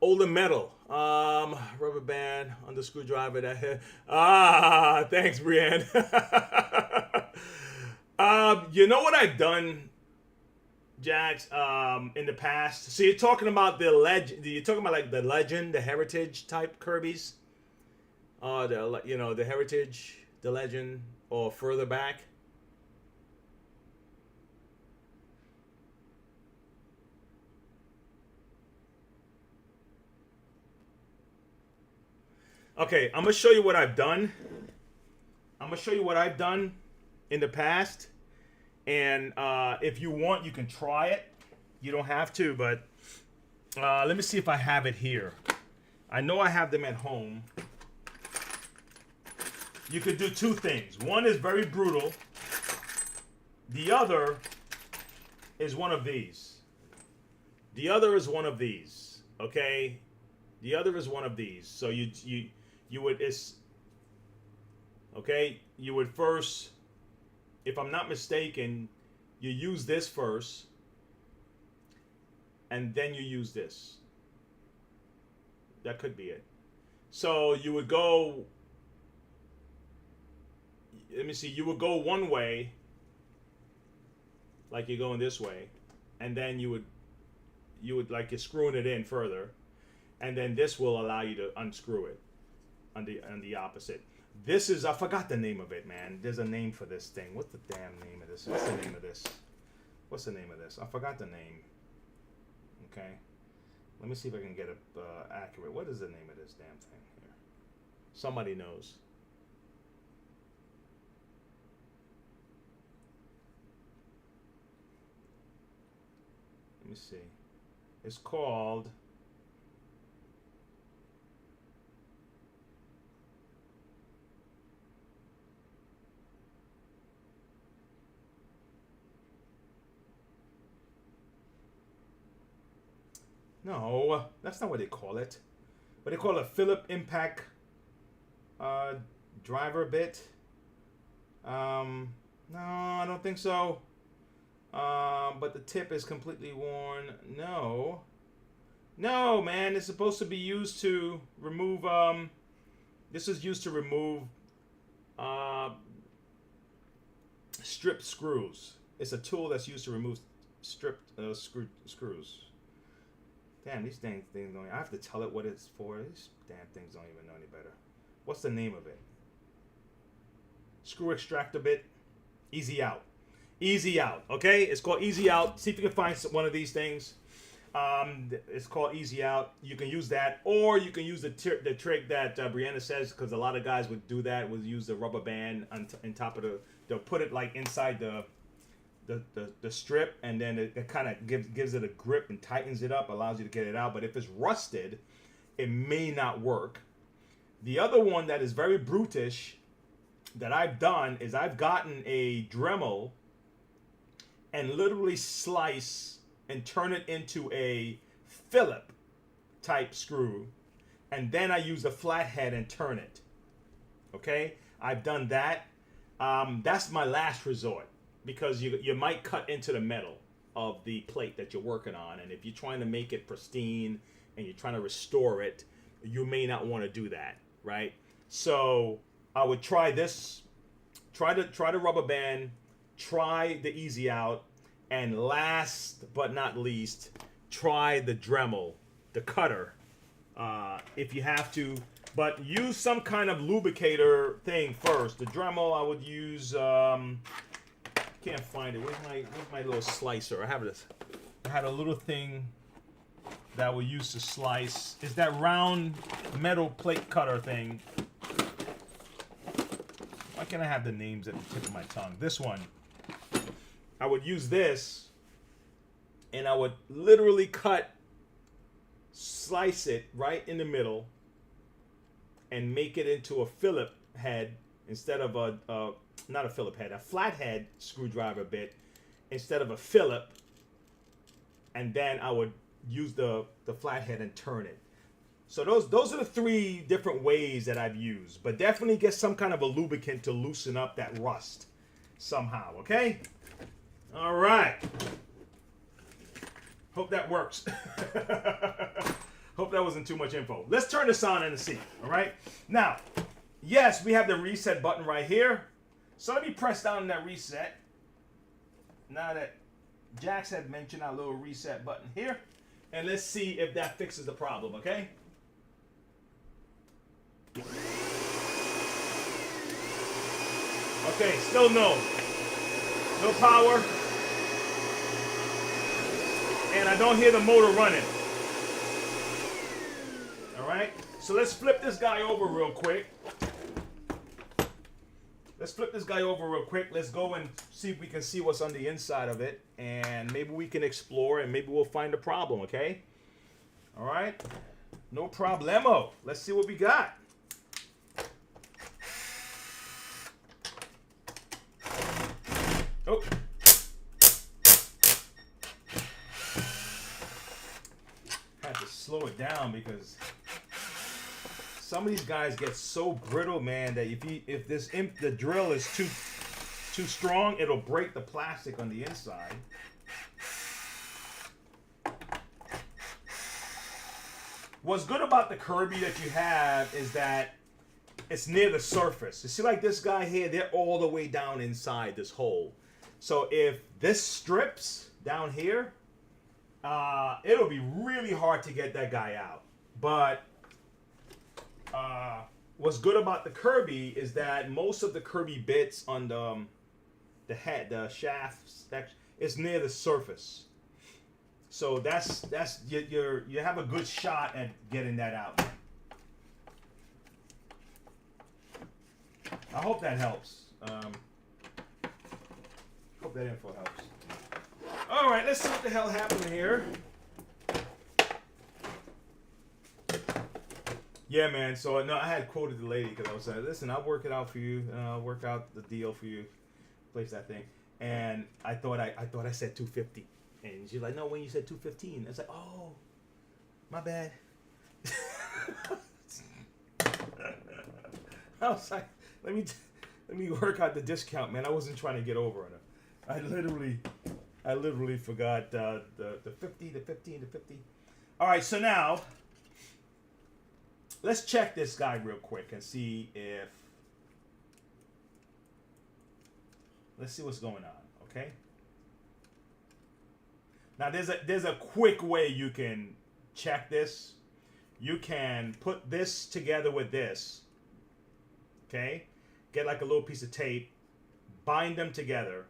S1: metal, rubber band on the screwdriver that thanks, Brienne. You know what I've done, Jax, in the past? So you're talking about the legend, you're talking about like the legend, the heritage type Kirby's, the heritage, the legend, or further back. Okay, I'm gonna show you what I've done. I'm gonna show you what I've done in the past, and if you want, you can try it. You don't have to, but let me see if I have it here. I know I have them at home. You could do 2 things. One is very brutal. The other is one of these. The other is one of these. Okay, the other is one of these. So you would first, if I'm not mistaken, you use this first, and then you use this. That could be it. So you would go, let me see, you would go one way, like you're going this way, and then you would like you're screwing it in further, and then this will allow you to unscrew it on the opposite. This is, I forgot the name of it, man. There's a name for this thing. What's the damn name of this? What's the name of this? What's the name of this? I forgot the name. Okay. Let me see if I can get it accurate. What is the name of this damn thing here? Somebody knows. Let me see. It's called... No, that's not what they call it. What they call a Phillip Impact driver bit. No, I don't think so. But the tip is completely worn. No, man, it's supposed to be used to remove. This is used to remove stripped screws. It's a tool that's used to remove stripped screws. Damn, these things don't... I have to tell it what it's for. These damn things don't even know any better. What's the name of it? Screw extractor bit. Easy out. Easy out, okay? It's called Easy Out. See if you can find one of these things. It's called Easy Out. You can use that, or you can use the trick that Brianna says, because a lot of guys would do that, would use the rubber band on top of the... They'll put it like inside the strip, and then it kind of gives it a grip and tightens it up, allows you to get it out. But if it's rusted, it may not work. The other one that is very brutish that I've done is I've gotten a Dremel and literally slice and turn it into a Phillip type screw, and then I use a flathead and turn it. Okay, I've done that. That's my last resort, because you might cut into the metal of the plate that you're working on, and if you're trying to make it pristine and you're trying to restore it, you may not want to do that, right? So I would try this, try the rubber band, try the easy out, and last but not least, try the Dremel, the cutter, if you have to. But use some kind of lubricator thing first. The Dremel, I would use, can't find it. Where's my little slicer? I have this. I had a little thing that I would use to slice. It's that round metal plate cutter thing. Why can't I have the names at the tip of my tongue? This one. I would use this, and I would literally slice it right in the middle, and make it into a Phillip head instead of not a Phillip head, a flathead screwdriver bit instead of a Phillip. And then I would use the flathead and turn it. So those are the 3 different ways that I've used. But definitely get some kind of a lubricant to loosen up that rust somehow, okay? All right. Hope that works. Hope that wasn't too much info. Let's turn this on and see, all right? Now, yes, we have the reset button right here. So let me press down that reset. Now that Jax had mentioned our little reset button here. And let's see if that fixes the problem, okay? Okay, still no. No power. And I don't hear the motor running. Alright, so let's flip this guy over real quick. Let's go and see if we can see what's on the inside of it. And maybe we can explore, and maybe we'll find a problem, okay? Alright, no problemo. Let's see what we got. Oh. Had to slow it down because some of these guys get so brittle, man, that if the drill is too strong, it'll break the plastic on the inside. What's good about the Kirby that you have is that it's near the surface. You see, like this guy here, they're all the way down inside this hole. So if this strips down here, it'll be really hard to get that guy out. But what's good about the Kirby is that most of the Kirby bits on the head, the shafts, is near the surface. So that's you have a good shot at getting that out. I hope that helps. Hope that info helps. All right, let's see what the hell happened here. Yeah, man. So no, I had quoted the lady because I was like, "Listen, I'll work it out for you. I'll work out the deal for you. Place that thing." And I thought I said 250, and she's like, "No, when you said 215, it's like, oh, my bad." I was like, let me work out the discount, man. I wasn't trying to get over on her. I literally forgot the 50, the 15, the 50. All right, so now let's check this guy real quick and see if. Let's see what's going on, okay? Now there's a quick way you can check this. You can put this together with this. Okay? Get like a little piece of tape, bind them together,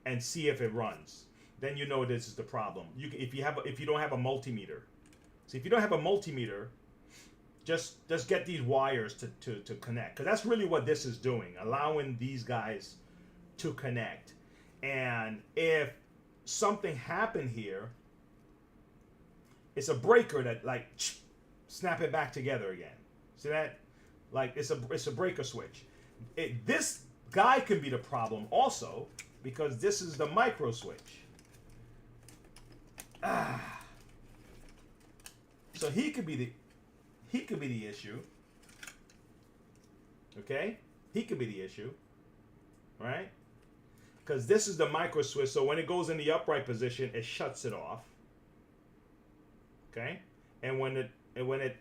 S1: and see if it runs. Then you know this is the problem. If you don't have a multimeter. So if you don't have a multimeter, just get these wires to connect. Because that's really what this is doing, allowing these guys to connect. And if something happened here, it's a breaker that like snap it back together again. See that? Like it's a breaker switch. This guy can be the problem also because this is the micro switch. So he could be the issue. Okay? He could be the issue. Right? Because this is the micro switch, so when it goes in the upright position, it shuts it off. Okay? And when it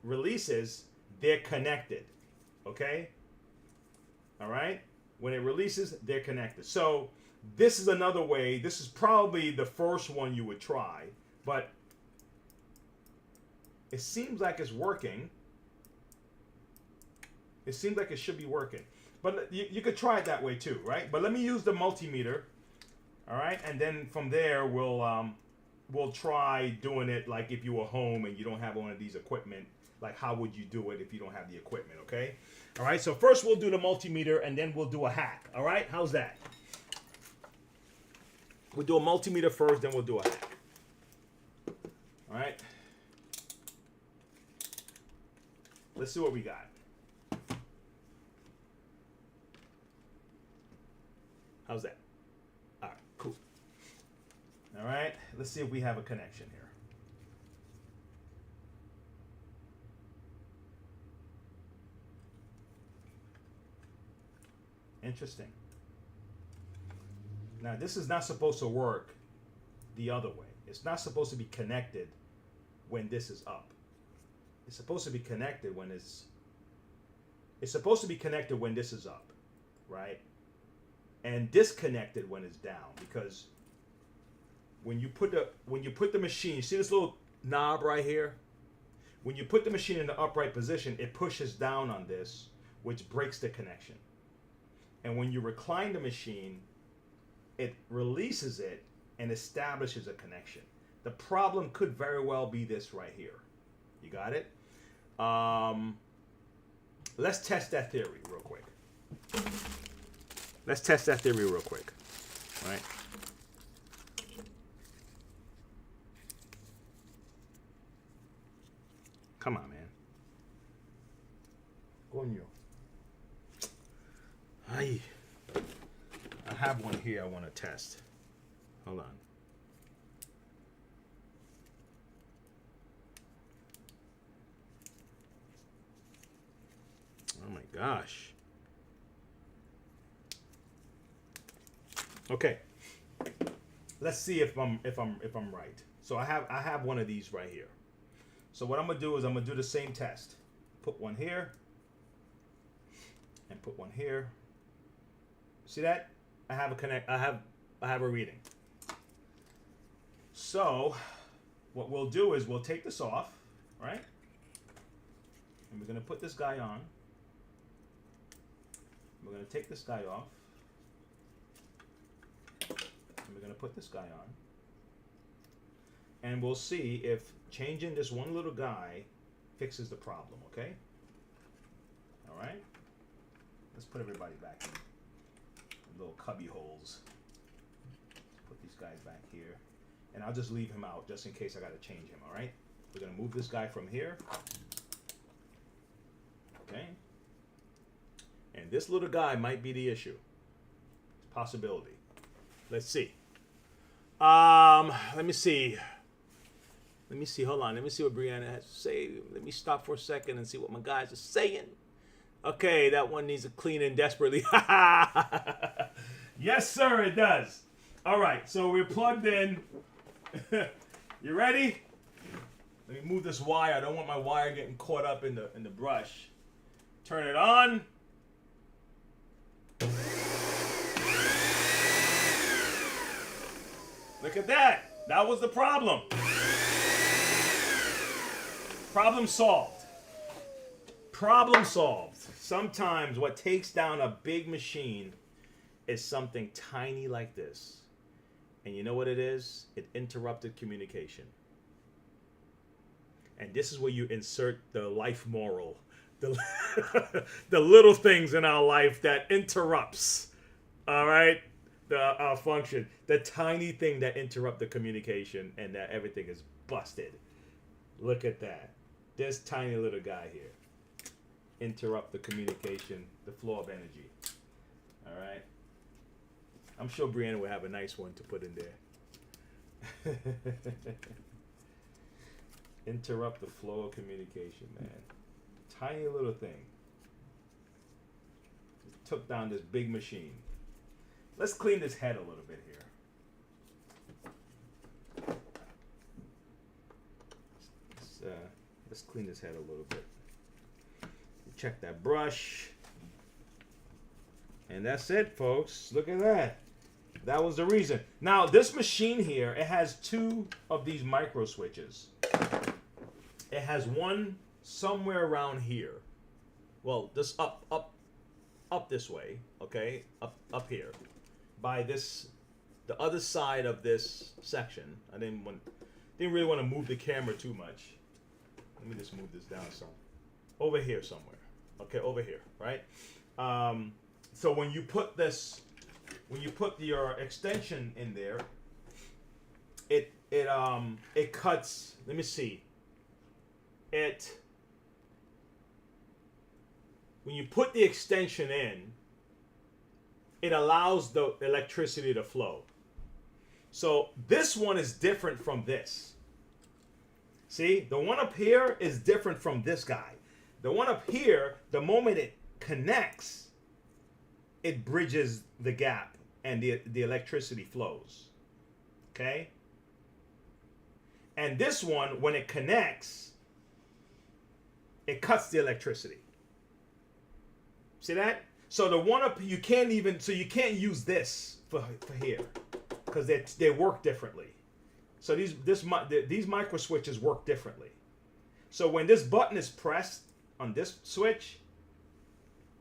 S1: releases, they're connected. Okay? All right? When it releases, they're connected. So this is another way. This is probably the first one you would try, but it seems like it's working. It seems like it should be working. But you could try it that way too, right? But let me use the multimeter, all right? And then from there, we'll try doing it like if you were home and you don't have one of these equipment. Like how would you do it if you don't have the equipment, okay? All right, so first we'll do the multimeter and then we'll do a hack, all right? How's that? We'll do a multimeter first, then we'll do a hack. All right? Let's see what we got. How's that? All right, cool. All right, let's see if we have a connection here. Interesting. Now, this is not supposed to work the other way. It's not supposed to be connected when this is up. It's supposed to be connected when it's supposed to be connected when this is up, right? And disconnected when it's down, because when you put the machine, you see this little knob right here? When you put the machine in the upright position, it pushes down on this, which breaks the connection. And when you recline the machine, it releases it and establishes a connection. The problem could very well be this right here. You got it? Let's test that theory real quick. Let's test that theory real quick. All right? Come on, man. Coño. I have one here I want to test. Hold on. Oh my gosh. Okay. Let's see if I'm right. So I have one of these right here. So what I'm gonna do is I'm gonna do the same test. Put one here and put one here. See that? I have a reading. So what we'll do is we'll take this off, right? And we're gonna put this guy on. We're gonna take this guy off. And we're gonna put this guy on. And we'll see if changing this one little guy fixes the problem, okay? All right? Let's put everybody back in little cubby holes. Let's put these guys back here. And I'll just leave him out just in case I gotta change him, all right? We're gonna move this guy from here. Okay? And this little guy might be the issue. It's a possibility. Let's see. Let me see. Hold on. Let me see what Brianna has to say. Let me stop for a second and see what my guys are saying. Okay, that one needs a cleaning desperately. Yes, sir, it does. All right, so we're plugged in. You ready? Let me move this wire. I don't want my wire getting caught up in the brush. Turn it on. Look at that. That was the problem. Problem solved. Problem solved. Sometimes what takes down a big machine is something tiny like this. And you know what it is? It interrupted communication. And this is where you insert the life moral. The little things in our life that interrupts. All right? the function, the tiny thing that interrupt the communication, and that everything is busted. Look at that. This tiny little guy here. Interrupt the communication, the flow of energy. All right. I'm sure Brianna will have a nice one to put in there. Interrupt the flow of communication, man. Tiny little thing. Took down this big machine. Let's clean this head a little bit here. Let's clean this head a little bit. Check that brush. And that's it, folks. Look at that. That was the reason. Now, this machine here, it has two of these micro switches. It has one somewhere around here. Well, this up this way, okay? Up here. By this, the other side of this section. I didn't really want to move the camera too much. Let me just move this down some. Over here somewhere. Okay, over here, right? So when you put your extension in there, it cuts. Let me see. When you put the extension in, it allows the electricity to flow. So this one is different from this. See, the one up here is different from this guy. The one up here, the moment it connects, it bridges the gap and the electricity flows. Okay? And this one, when it connects, it cuts the electricity. See that? So the one up, you can't use this for here because they work differently. So these micro switches work differently. So when this button is pressed on this switch,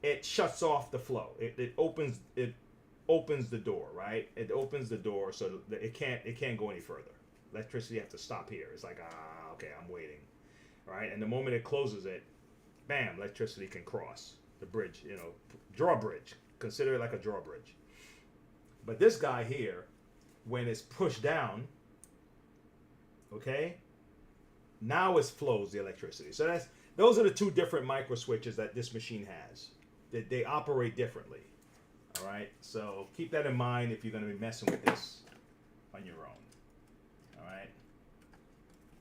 S1: it shuts off the flow. It opens the door, right? It opens the door so that it can't go any further. Electricity has to stop here. It's like, okay, I'm waiting, right? And the moment it closes it, bam, electricity can cross the bridge. Drawbridge. Consider it like a drawbridge. But this guy here, when it's pushed down, okay, now it flows the electricity. So those are the two different micro switches that this machine has. They operate differently. All right, so keep that in mind if you're going to be messing with this on your own. All right.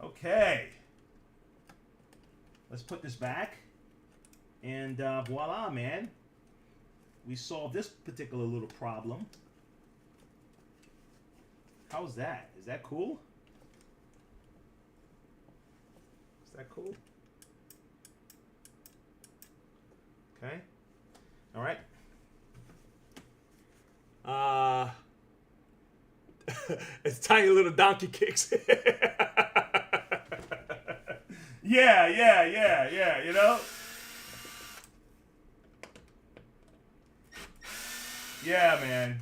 S1: Okay. Let's put this back, and voila, man. We solved this particular little problem. How's that? Is that cool? Is that cool? Okay. All right. It's tiny little donkey kicks. Yeah, you know? Yeah, man.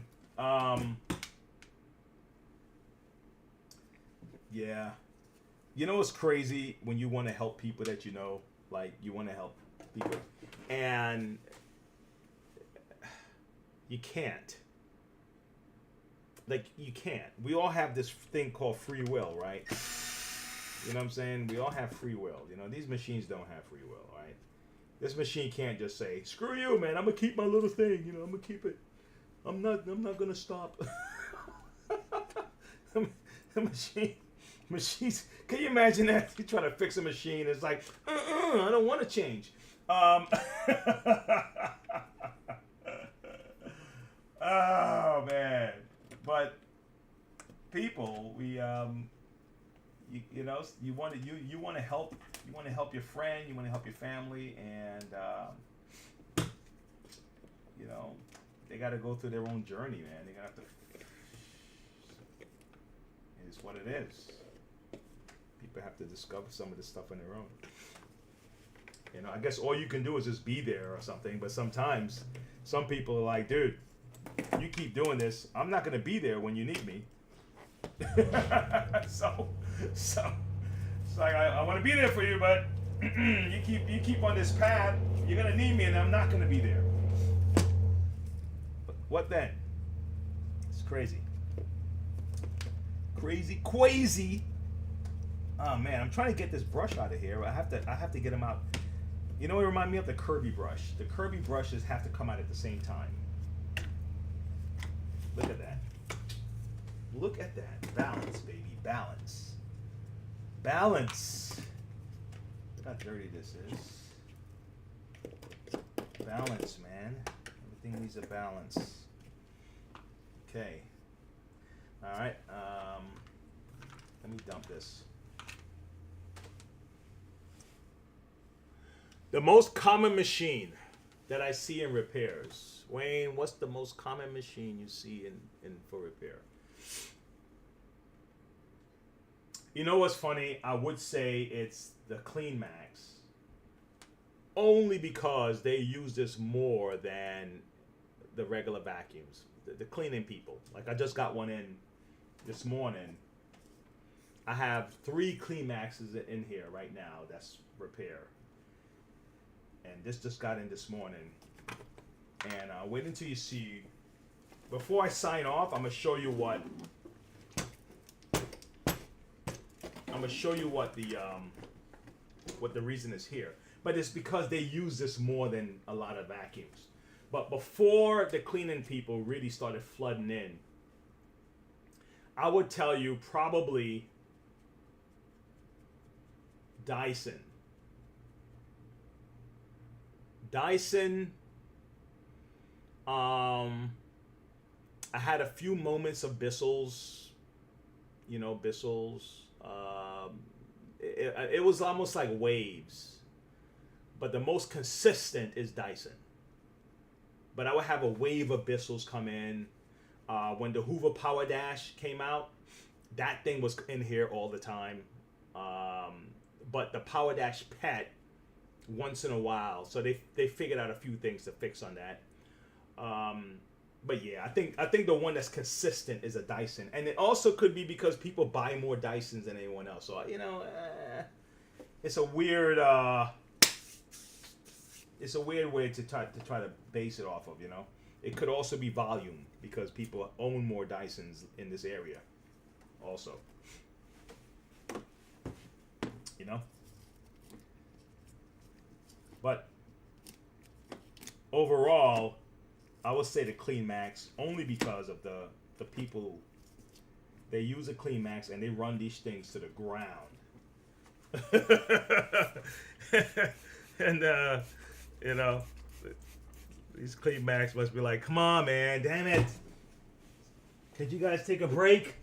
S1: Yeah. You know what's crazy when you want to help people that you know? Like, you want to help people. And you can't. Like, you can't. We all have this thing called free will, right? You know what I'm saying? We all have free will. You know, these machines don't have free will, right? This machine can't just say, screw you, man. I'm going to keep my little thing. You know, I'm going to keep it. I'm not going to stop. The machines. Can you imagine that? You try to fix a machine. It's like, I don't want to change. Oh, man. But people, we, you know, you want to help your friend, you want to help your family, and you know, they got to go through their own journey, man. They got to. It's what it is. People have to discover some of this stuff on their own. You know, I guess all you can do is just be there or something. But sometimes, some people are like, dude, you keep doing this, I'm not going to be there when you need me. so it's like I want to be there for you, but you keep on this path, you're going to need me, and I'm not going to be there. What then? crazy. Crazy. Oh man, I'm trying to get this brush out of here. I have to get him out. You know, it reminds me of the Kirby brush. The Kirby brushes have to come out at the same time. Look at that. Look at that. Balance, baby. Balance. Balance. Look how dirty this is. Balance, man. Everything needs a balance. Okay. All right. Let me dump this. The most common machine that I see in repairs. Wayne, what's the most common machine you see in for repair? You know what's funny? I would say it's the Clean Max. Only because they use this more than the regular vacuums. The cleaning people. Like I just got one in this morning. I have 3 Clean Maxes in here right now. That's repair. And this just got in this morning. And wait until you see. Before I sign off, I'm gonna show you what. I'm gonna show you what the reason is here. But it's because they use this more than a lot of vacuums. But before the cleaning people really started flooding in, I would tell you probably Dyson. I had a few moments of Bissell's, Bissell's. It was almost like waves, but the most consistent is Dyson. But I would have a wave of Bissell's come in. When the Hoover Power Dash came out, that thing was in here all the time. But the Power Dash Pet, once in a while, so they figured out a few things to fix on that. But yeah, I think the one that's consistent is a Dyson, and it also could be because people buy more Dysons than anyone else. So it's a weird way to try to base it off of. It could also be volume because people own more Dysons in this area, also. But overall, I would say the Clean Max only because of the people. They use a Clean Max and they run these things to the ground. And these Clean Max must be like, come on, man, damn it. Could you guys take a break?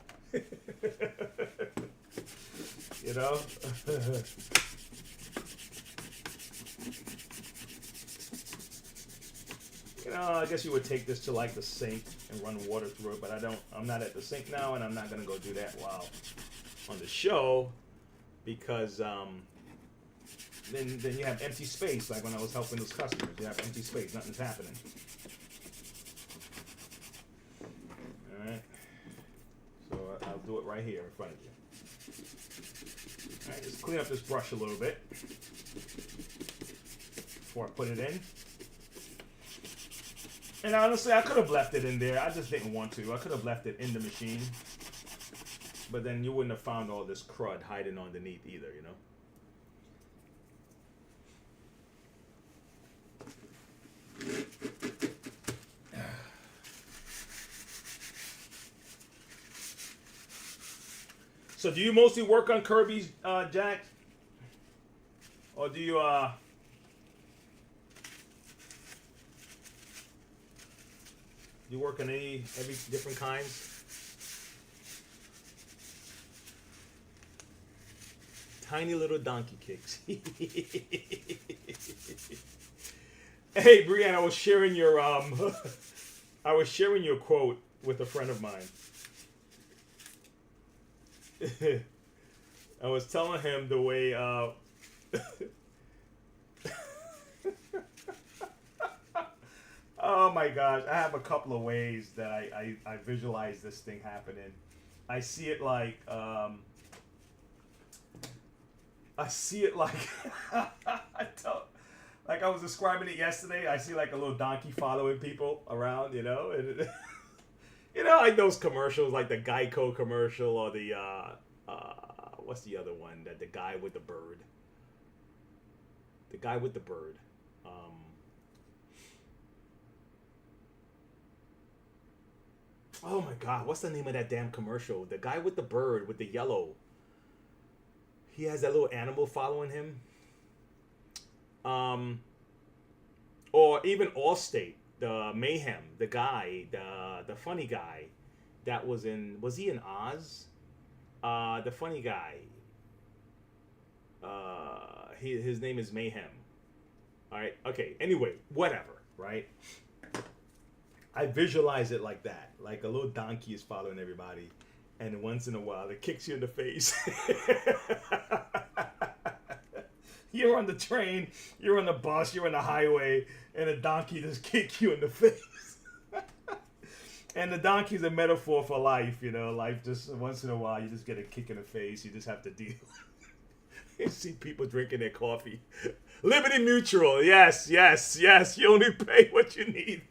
S1: I guess you would take this to like the sink and run water through it, but I'm not at the sink now, and I'm not gonna go do that while on the show because then you have empty space. Like when I was helping those customers, you have empty space, nothing's happening. All right, so I'll do it right here in front of you. All right, just clean up this brush a little bit before I put it in. And honestly, I could have left it in there. I just didn't want to. I could have left it in the machine. But then you wouldn't have found all this crud hiding underneath either, So do you mostly work on Kirby's, Jack? Or do you, you work on every different kinds? Tiny little donkey kicks. Hey, Brianna, I was sharing your quote with a friend of mine. I was telling him the way oh my gosh, I have a couple of ways that I visualize this thing happening. I see it like like I was describing it yesterday. I see like a little donkey following people around, and You know, like those commercials, like the Geico commercial or the what's the other one? That the guy with the bird. The guy with the bird. Oh my God, what's the name of that damn commercial? The guy with the bird with the yellow. He has that little animal following him. Or even Allstate, the Mayhem, the guy, the funny guy, that was he in Oz? The funny guy. His name is Mayhem. All right. Okay. Anyway, whatever. Right. I visualize it like that, like a little donkey is following everybody, and once in a while it kicks you in the face. You're on the train, you're on the bus, you're on the highway, and a donkey just kicks you in the face. And the donkey's a metaphor for life, you know. Life just once in a while you just get a kick in the face. You just have to deal. You see people drinking their coffee. Liberty Mutual, yes. You only pay what you need.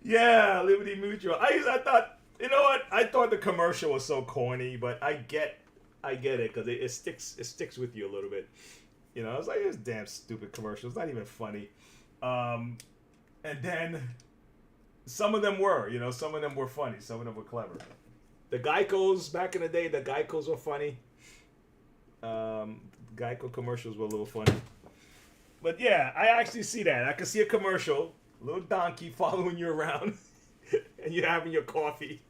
S1: Yeah, Liberty Mutual. I thought, you know what? I thought the commercial was so corny, but I get it because it sticks with you a little bit. You know, I was like, this damn stupid commercial. It's not even funny. And then some of them were, you know, some of them were funny. Some of them were clever. The Geicos back in the day, the Geicos were funny. Geico commercials were a little funny. But yeah, I actually see that. I can see a commercial, a little donkey following you around, and you're having your coffee.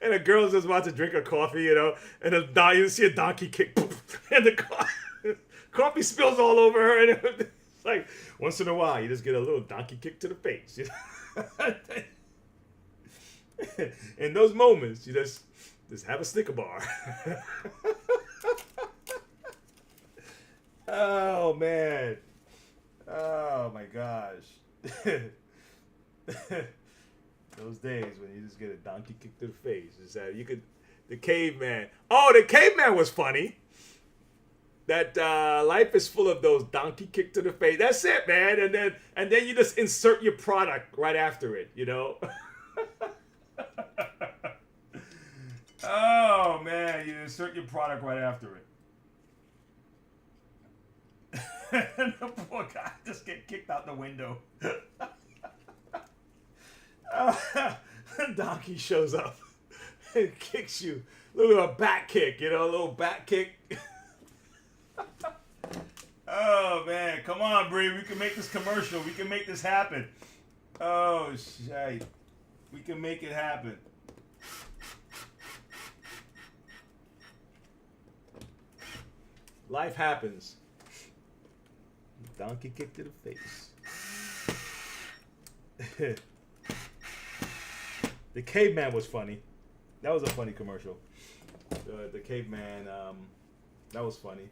S1: And a girl's just about to drink her coffee, you know, and you see a donkey kick, and the coffee spills all over her, and it's like, once in a while, you just get a little donkey kick to the face. You know? In those moments, you just have a Snicker bar. Oh, man. Oh, my gosh. Those days when you just get a donkey kick to the face. Is that you could, the caveman. Oh, the caveman was funny. That life is full of those donkey kick to the face. That's it, man. And then you just insert your product right after it, you know? Oh, man. You insert your product right after it. And the poor guy just get kicked out the window. Donkey shows up and kicks you. Look at a back kick, you know, a little back kick. Oh, man. Come on, Bree. We can make this commercial. We can make this happen. Oh, shit. We can make it happen. Life happens. Donkey kick to the face. The caveman was funny. That was a funny commercial. The caveman, that was funny.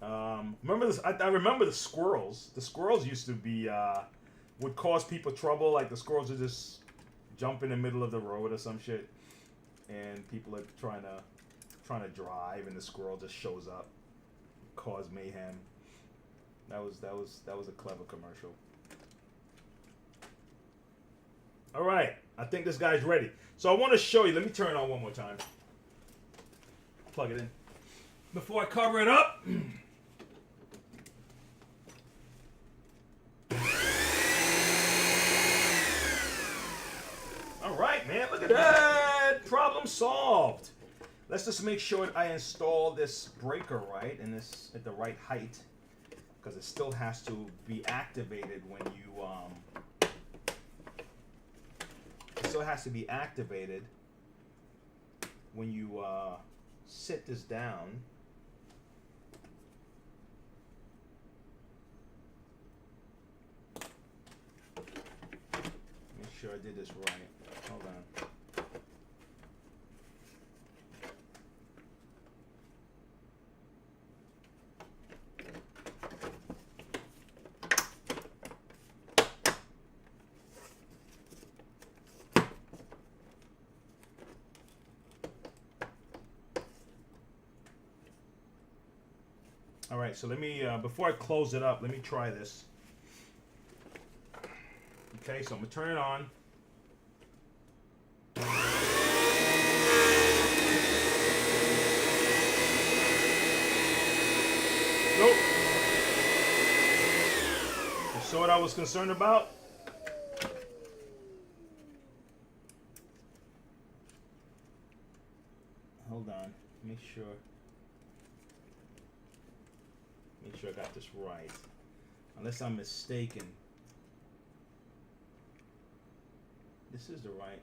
S1: Remember this? I remember the squirrels. The squirrels used to be would cause people trouble. Like the squirrels would just jump in the middle of the road or some shit, and people are trying to drive, and the squirrel just shows up, cause mayhem. That was a clever commercial. All right, I think this guy's ready. So I want to show you. Let me turn it on one more time. Plug it in. Before I cover it up. All right, man, look at that. Problem solved. Let's just make sure I install this breaker right and this at the right height, because it still has to be activated when you sit this down. Make sure I did this right. Hold on. All right, so let me, before I close it up, let me try this. Okay, so I'm gonna turn it on. Nope. You saw what I was concerned about? Hold on. Make sure I got this right. Unless I'm mistaken. This is right.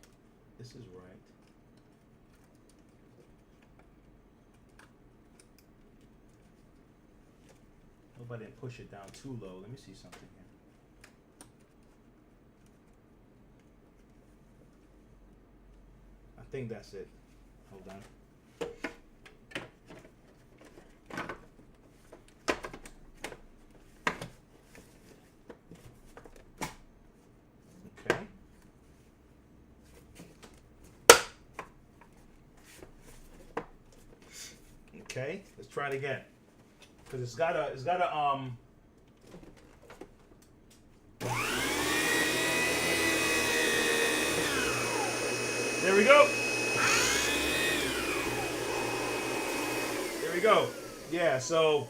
S1: Hope I didn't push it down too low. Let me see something here. I think that's it. Hold on. Okay. Okay, let's try it again. Cause it's gotta there we go. There we go. Yeah, so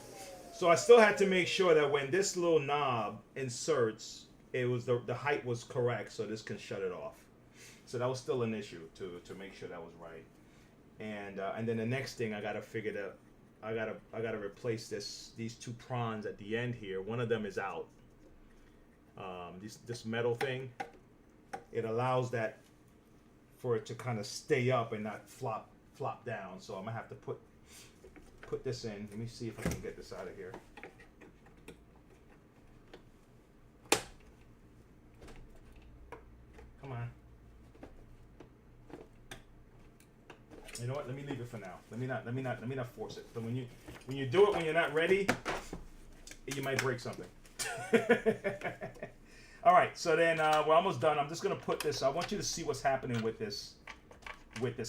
S1: I still had to make sure that when this little knob inserts, it was the height was correct, so this can shut it off. So that was still an issue to make sure that was right. And then the next thing I gotta figure that I gotta replace these two prongs at the end here. One of them is out. This metal thing, it allows that for it to kind of stay up and not flop down. So I'm gonna have to put this in. Let me see if I can get this out of here. Come on. You know what? Let me leave it for now. Let me not force it. So when you do it when you're not ready, you might break something. All right. So then we're almost done. I'm just gonna put this. I want you to see what's happening with this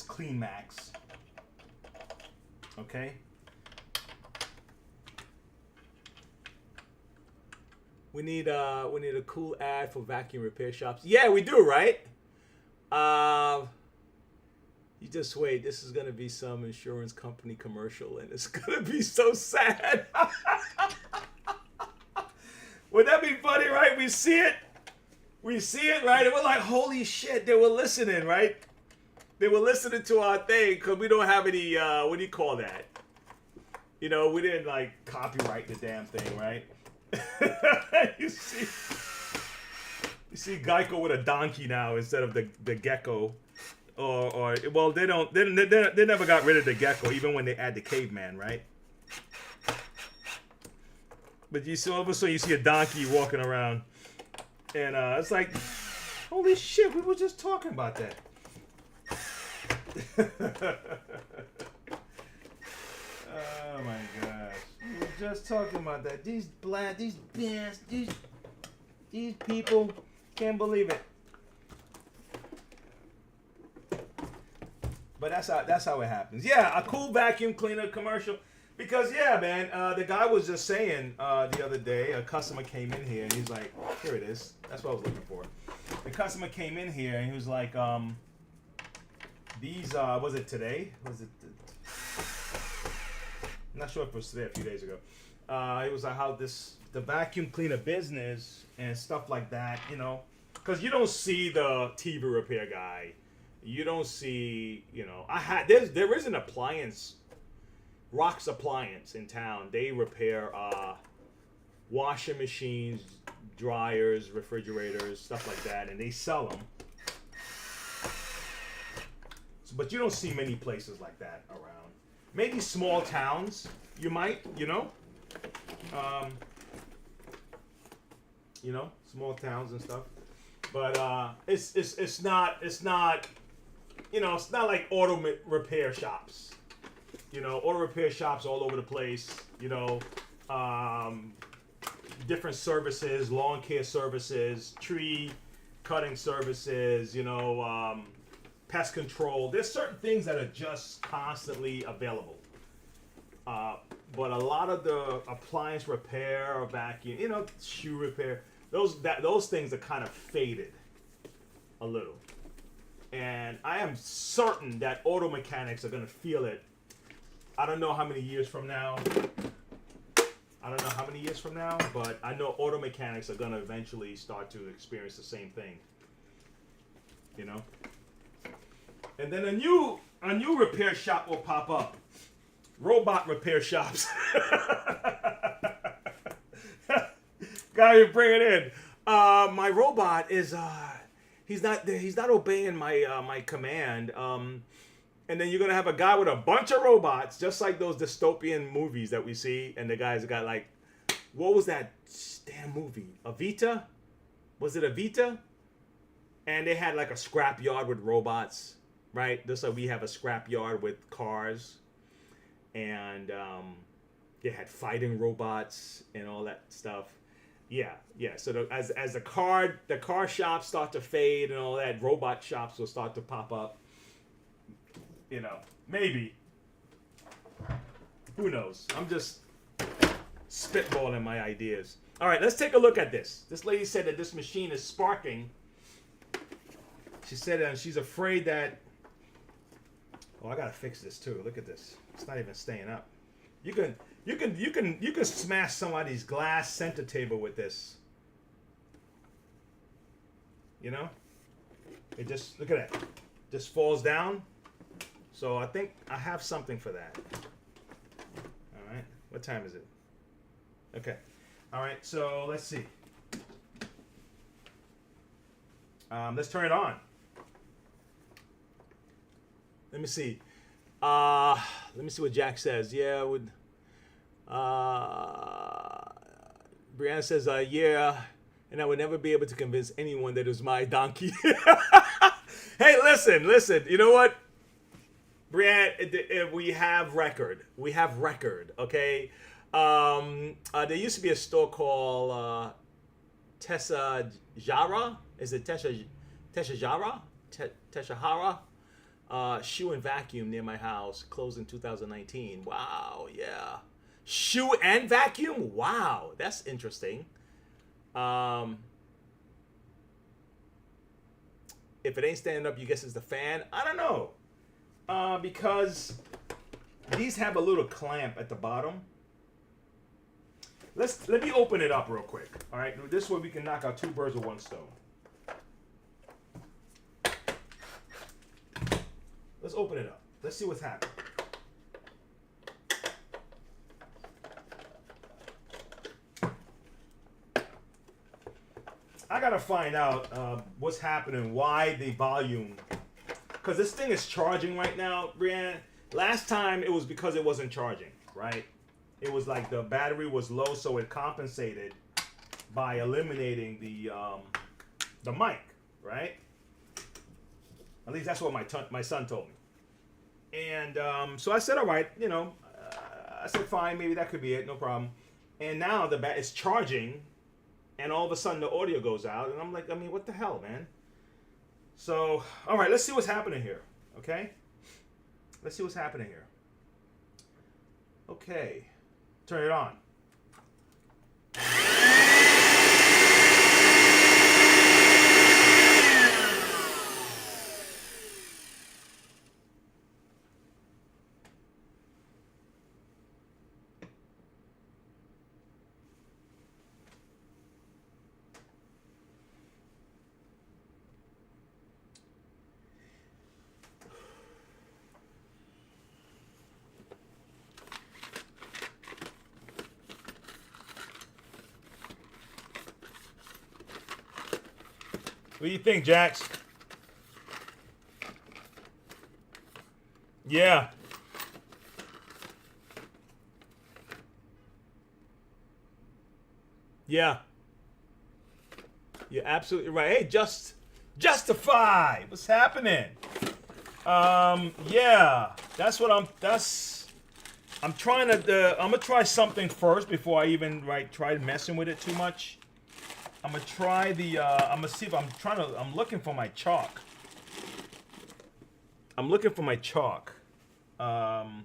S1: Clean Max. Okay. We need a cool ad for vacuum repair shops. Yeah, we do, right? You just wait. This is gonna be some insurance company commercial, and it's gonna be so sad. Would that be funny, right? We see it, right? And we're like, holy shit, they were listening, right? They were listening to our thing because we don't have any. What do you call that? You know, we didn't like copyright the damn thing, right? You see Geico with a donkey now instead of the gecko. Or well, they never got rid of the gecko even when they add the caveman, right? But you see, all of a sudden you see a donkey walking around, and it's like, holy shit, we were just talking about that. Oh my gosh, we were just talking about that. These people can't believe it. But that's how it happens. Yeah, a cool vacuum cleaner commercial. Because yeah, man, the guy was just saying the other day, a customer came in here and he's like, here it is. That's what I was looking for. The customer came in here and he was like, these was it today? I'm not sure if it was today, a few days ago. It was like how the vacuum cleaner business and stuff like that, you know, because you don't see the TV repair guy. You don't see, you know, there is an appliance, Rock's Appliance in town. They repair washing machines, dryers, refrigerators, stuff like that, and they sell them. So, but you don't see many places like that around. Maybe small towns, you might, you know, small towns and stuff. But it's not. You know, it's not like auto repair shops. You know, auto repair shops all over the place. You know, different services, lawn care services, tree cutting services. You know, pest control. There's certain things that are just constantly available. But a lot of the appliance repair or vacuum, you know, shoe repair, those things are kind of faded a little. And I am certain that auto mechanics are going to feel it. I don't know how many years from now. But I know auto mechanics are going to eventually start to experience the same thing. You know? And then a new repair shop will pop up. Robot repair shops. Gotta bring it in. My robot is he's not obeying my command. And then you're gonna have a guy with a bunch of robots, just like those dystopian movies that we see. And the guys got like, what was that damn movie? Evita? Was it Evita? And they had like a scrap yard with robots, right? Just like we have a scrap yard with cars. And they had fighting robots and all that stuff. Yeah. So as the car shops start to fade and all that, robot shops will start to pop up. You know, maybe. Who knows? I'm just spitballing my ideas. All right, let's take a look at this. This lady said that this machine is sparking. She said she's afraid that. Oh, I gotta fix this too. Look at this. It's not even staying up. You can smash somebody's glass center table with this. You know? It just look at that. Just falls down. So I think I have something for that. All right. What time is it? Okay. All right. So let's see. Let's turn it on. Let me see. Let me see what Jack says. Yeah, would. Brianna says, yeah, and I would never be able to convince anyone that it was my donkey. Hey, listen. You know what? Brianna, we have record. Okay. There used to be a store called Tessa Jara. Is it Tessa Jara? Teshahara? Shoe and vacuum near my house. Closed in 2019. Wow, yeah. Shoe and vacuum? Wow, that's interesting. If it ain't standing up, you guess it's the fan? I don't know. Because these have a little clamp at the bottom. Let me open it up real quick. All right, this way we can knock out two birds with one stone. Let's open it up. Let's see what's happening. I gotta find out what's happening, why the volume. Because this thing is charging right now, Brianne. Last time it was because it wasn't charging, right? It was like the battery was low, so it compensated by eliminating the mic, right? At least that's what my son told me. And so I said, all right, I said, fine, maybe that could be it, no problem. And now it's charging, and all of a sudden the audio goes out, and I'm like, what the hell, man? So, all right, let's see what's happening here, okay? Let's see what's happening here. Okay, turn it on. What do you think, Jax? Yeah. Yeah. You're absolutely right. Hey, justify. What's happening? Yeah. I'm trying to, I'm gonna try something first before I even try messing with it too much. I'm gonna try I'm gonna see if I'm looking for my chalk. Man,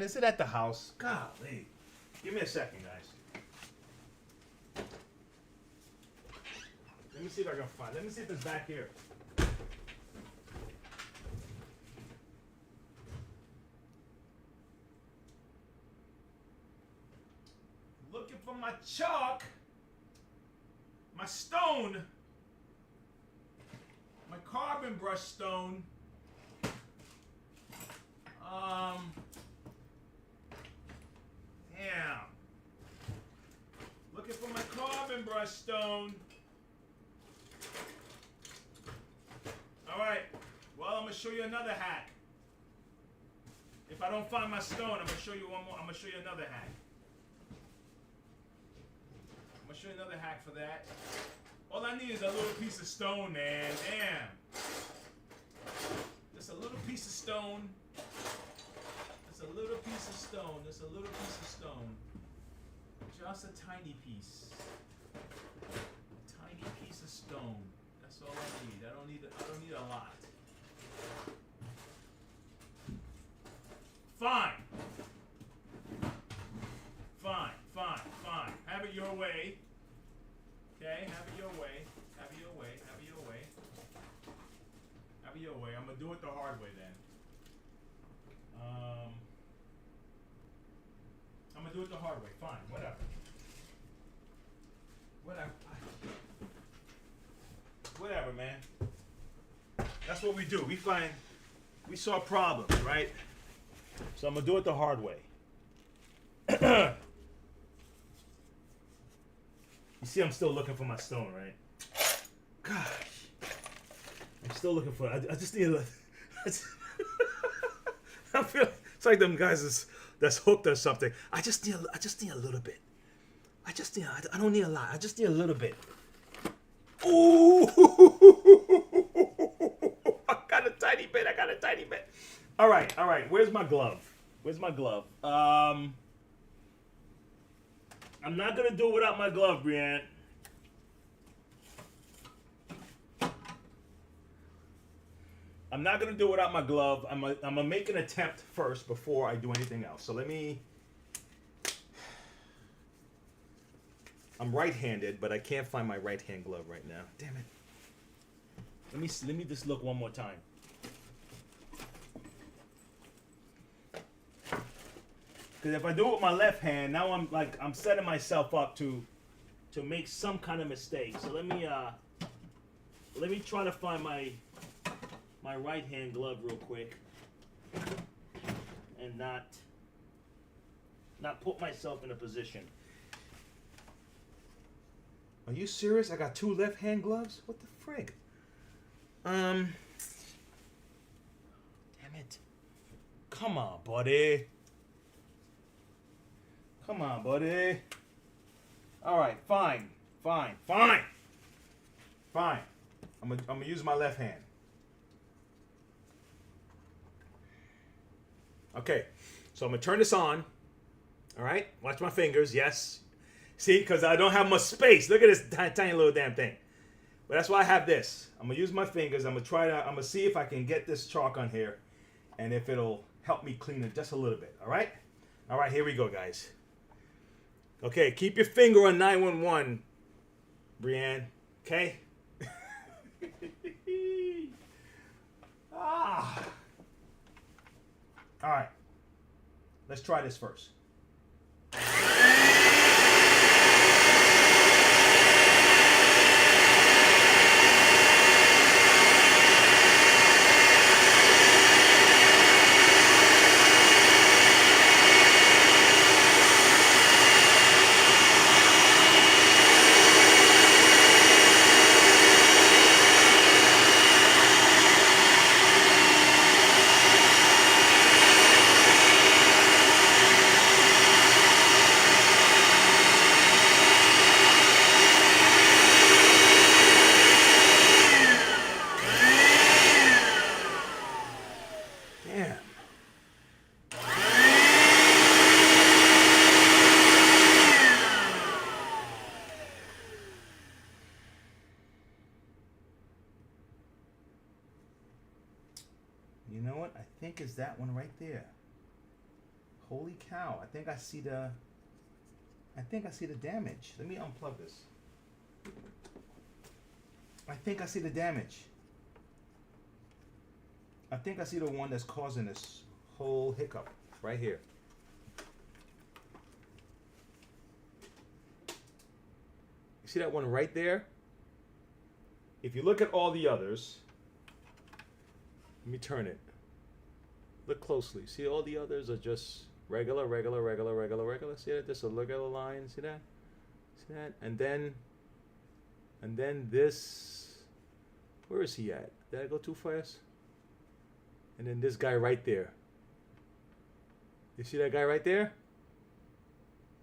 S1: is it at the house? Golly. Give me a second, guys. Let me see if I can find. Let me see if it's back here. Looking for my chalk, my stone, my carbon brush stone. Damn. Looking for my carbon brush stone. All right. Well, I'm gonna show you another hack. If I don't find my stone, I'm gonna show you one more. I'm gonna show you another hack. I'm gonna show you another hack for that. All I need is a little piece of stone, man. Damn. Just a little piece of stone. Just a little piece of stone. Just a little piece of stone. Just a tiny piece. A tiny piece of stone. That's all I need. I don't need a lot. Fine. Fine, fine, fine. Have it your way. Okay, have it your way. Have it your way. Have it your way. Have it your way. I'm gonna do it the hard way then. I'm gonna do it the hard way. Fine, whatever. Whatever. Whatever, man. That's what we do. We solve problems, right? So I'm gonna do it the hard way. You see, I'm still looking for my stone, right? Gosh, I'm still looking for it. I just need a. I feel it's like them guys that's hooked or something. I just need a little bit. I don't need a lot. I just need a little bit. Ooh! I got a tiny bit. All right. Where's my glove? I'm not gonna do it without my glove, Brianne. I'm not gonna do it without my glove. I'm gonna make an attempt first before I do anything else. So let me. I'm right-handed, but I can't find my right-hand glove right now. Damn it. Let me just look one more time. Because if I do it with my left hand, now I'm setting myself up to make some kind of mistake. So let me try to find my right hand glove real quick, and not put myself in a position. Are you serious? I got two left hand gloves? What the frig? Damn it. Come on, buddy. All right, fine. I'm gonna use my left hand. Okay, so I'm gonna turn this on. All right, watch my fingers. Yes, see, because I don't have much space. Look at this tiny little damn thing. But that's why I have this. I'm gonna use my fingers. I'm gonna see if I can get this chalk on here, and if it'll help me clean it just a little bit. All right, here we go, guys. Okay, keep your finger on 911, Brianne. Okay? All right. Let's try this first. You know what? I think is that one right there. Holy cow. I think I see the damage. Let me unplug this. I think I see the damage. I think I see the one that's causing this whole hiccup right here. You see that one right there? If you look at all the others, let me turn it. Look closely. See, all the others are just regular. See that? Just a regular line. See that? See that? And then this. Where is he at? Did I go too fast? And then this guy right there. You see that guy right there?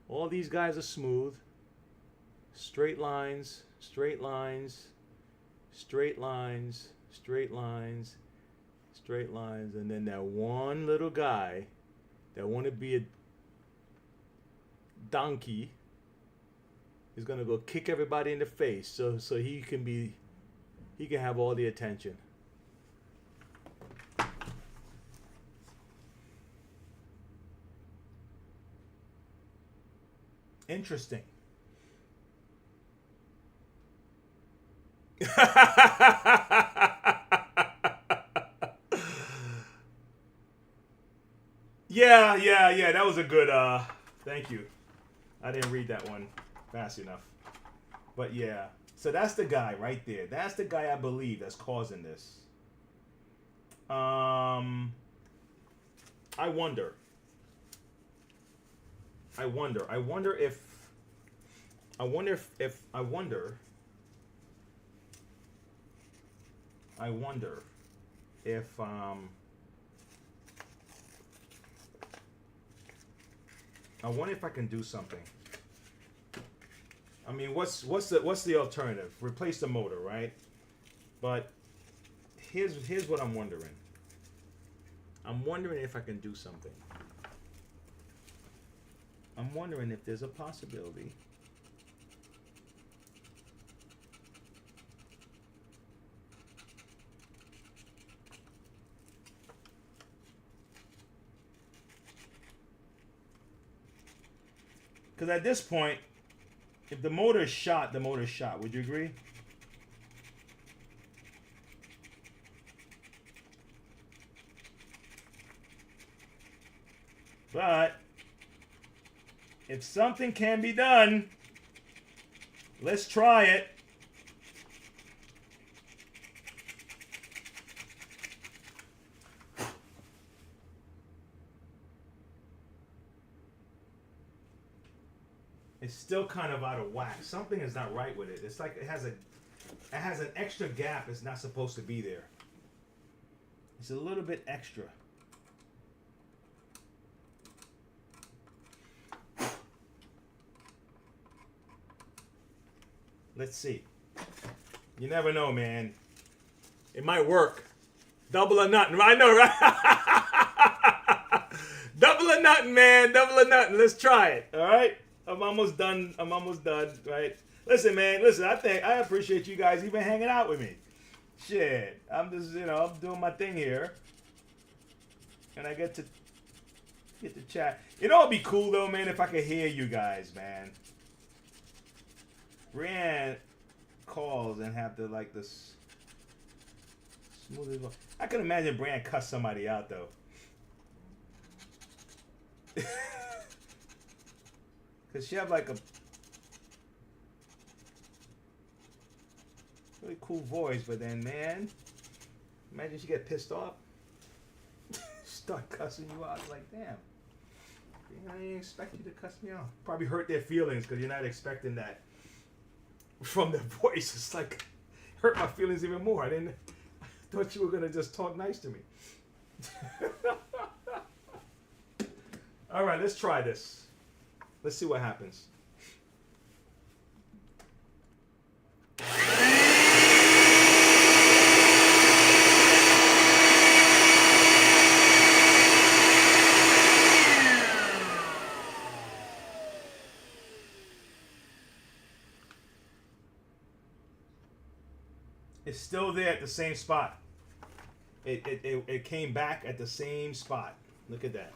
S1: All these guys are smooth. Straight lines, straight lines, straight lines, straight lines, straight lines. And then that one little guy that want to be a donkey is going to go kick everybody in the face so he can have all the attention. Interesting. Yeah. That was a good, thank you. I didn't read that one fast enough. But yeah. So that's the guy right there. That's the guy I believe that's causing this. I wonder if I can do something. I mean, what's the alternative? Replace the motor, right? But here's what I'm wondering. I'm wondering if I can do something. I'm wondering if there's a possibility because at this point, if the motor is shot, the motor is shot. Would you agree? But if something can be done, let's try it. It's still kind of out of whack. Something is not right with it. It's like it has an extra gap. It's not supposed to be there. It's a little bit extra. Let's see. You never know, man. It might work. Double or nothing. I know, right? Double or nothing, man. Double or nothing. Let's try it. All right? I'm almost done, right? Listen, man. I appreciate you guys even hanging out with me. Shit. I'm just, I'm doing my thing here. And I get to chat. It'd be cool, though, man, if I could hear you guys, man. Brianne calls and have to like this smooth. I can imagine Brianne cuss somebody out though. Cause she have like a really cool voice, but then man, imagine she get pissed off. Start cussing you out like damn. I didn't expect you to cuss me out. Probably hurt their feelings because you're not expecting that. From their voice, it's like hurt my feelings even more. I thought you were gonna just talk nice to me. All right, let's try this. Let's see what happens. It's still there at the same spot. It came back at the same spot. Look at that.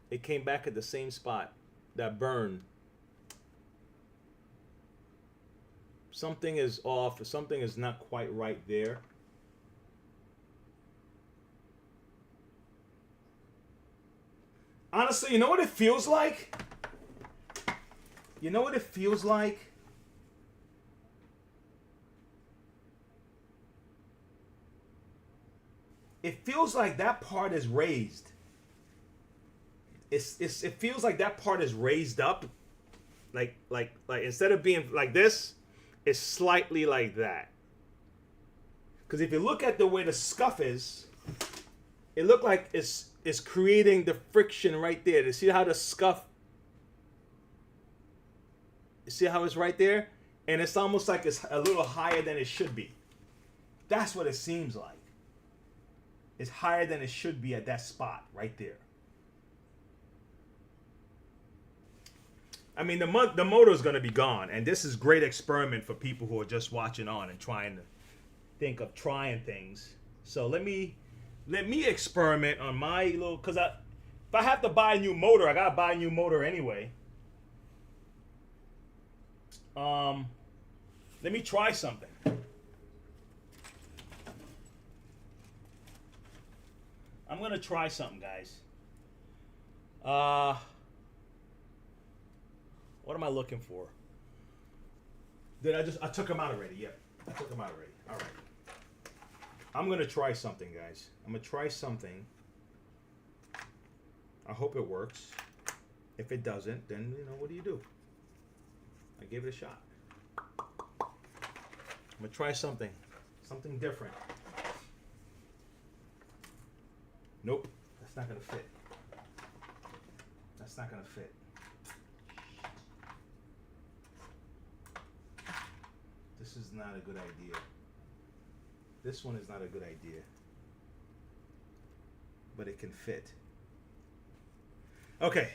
S1: It came back at the same spot. That burn. Something is off. Something is not quite right there. Honestly, you know what it feels like? You know what it feels like? It feels like that part is raised. It feels like that part is raised up. Like instead of being like this, it's slightly like that. Because if you look at the way the scuff is, it looked like it's creating the friction right there. You see how the scuff, you see how it's right there? And it's almost like it's a little higher than it should be. That's what it seems like. It's higher than it should be at that spot right there. I mean, the motor is going to be gone, and this is great experiment for people who are just watching on and trying to think of trying things. So let me experiment on my little, because if I have to buy a new motor, I gotta buy a new motor anyway. Let me try something. I'm gonna try something, guys. What am I looking for? I took them out already. Yep, I took them out already. All right. I'm gonna try something, guys. I'm gonna try something. I hope it works. If it doesn't, then what do you do? I gave it a shot. I'm gonna try something different. Nope, that's not gonna fit. That's not gonna fit. This is not a good idea. This one is not a good idea. But it can fit. Okay.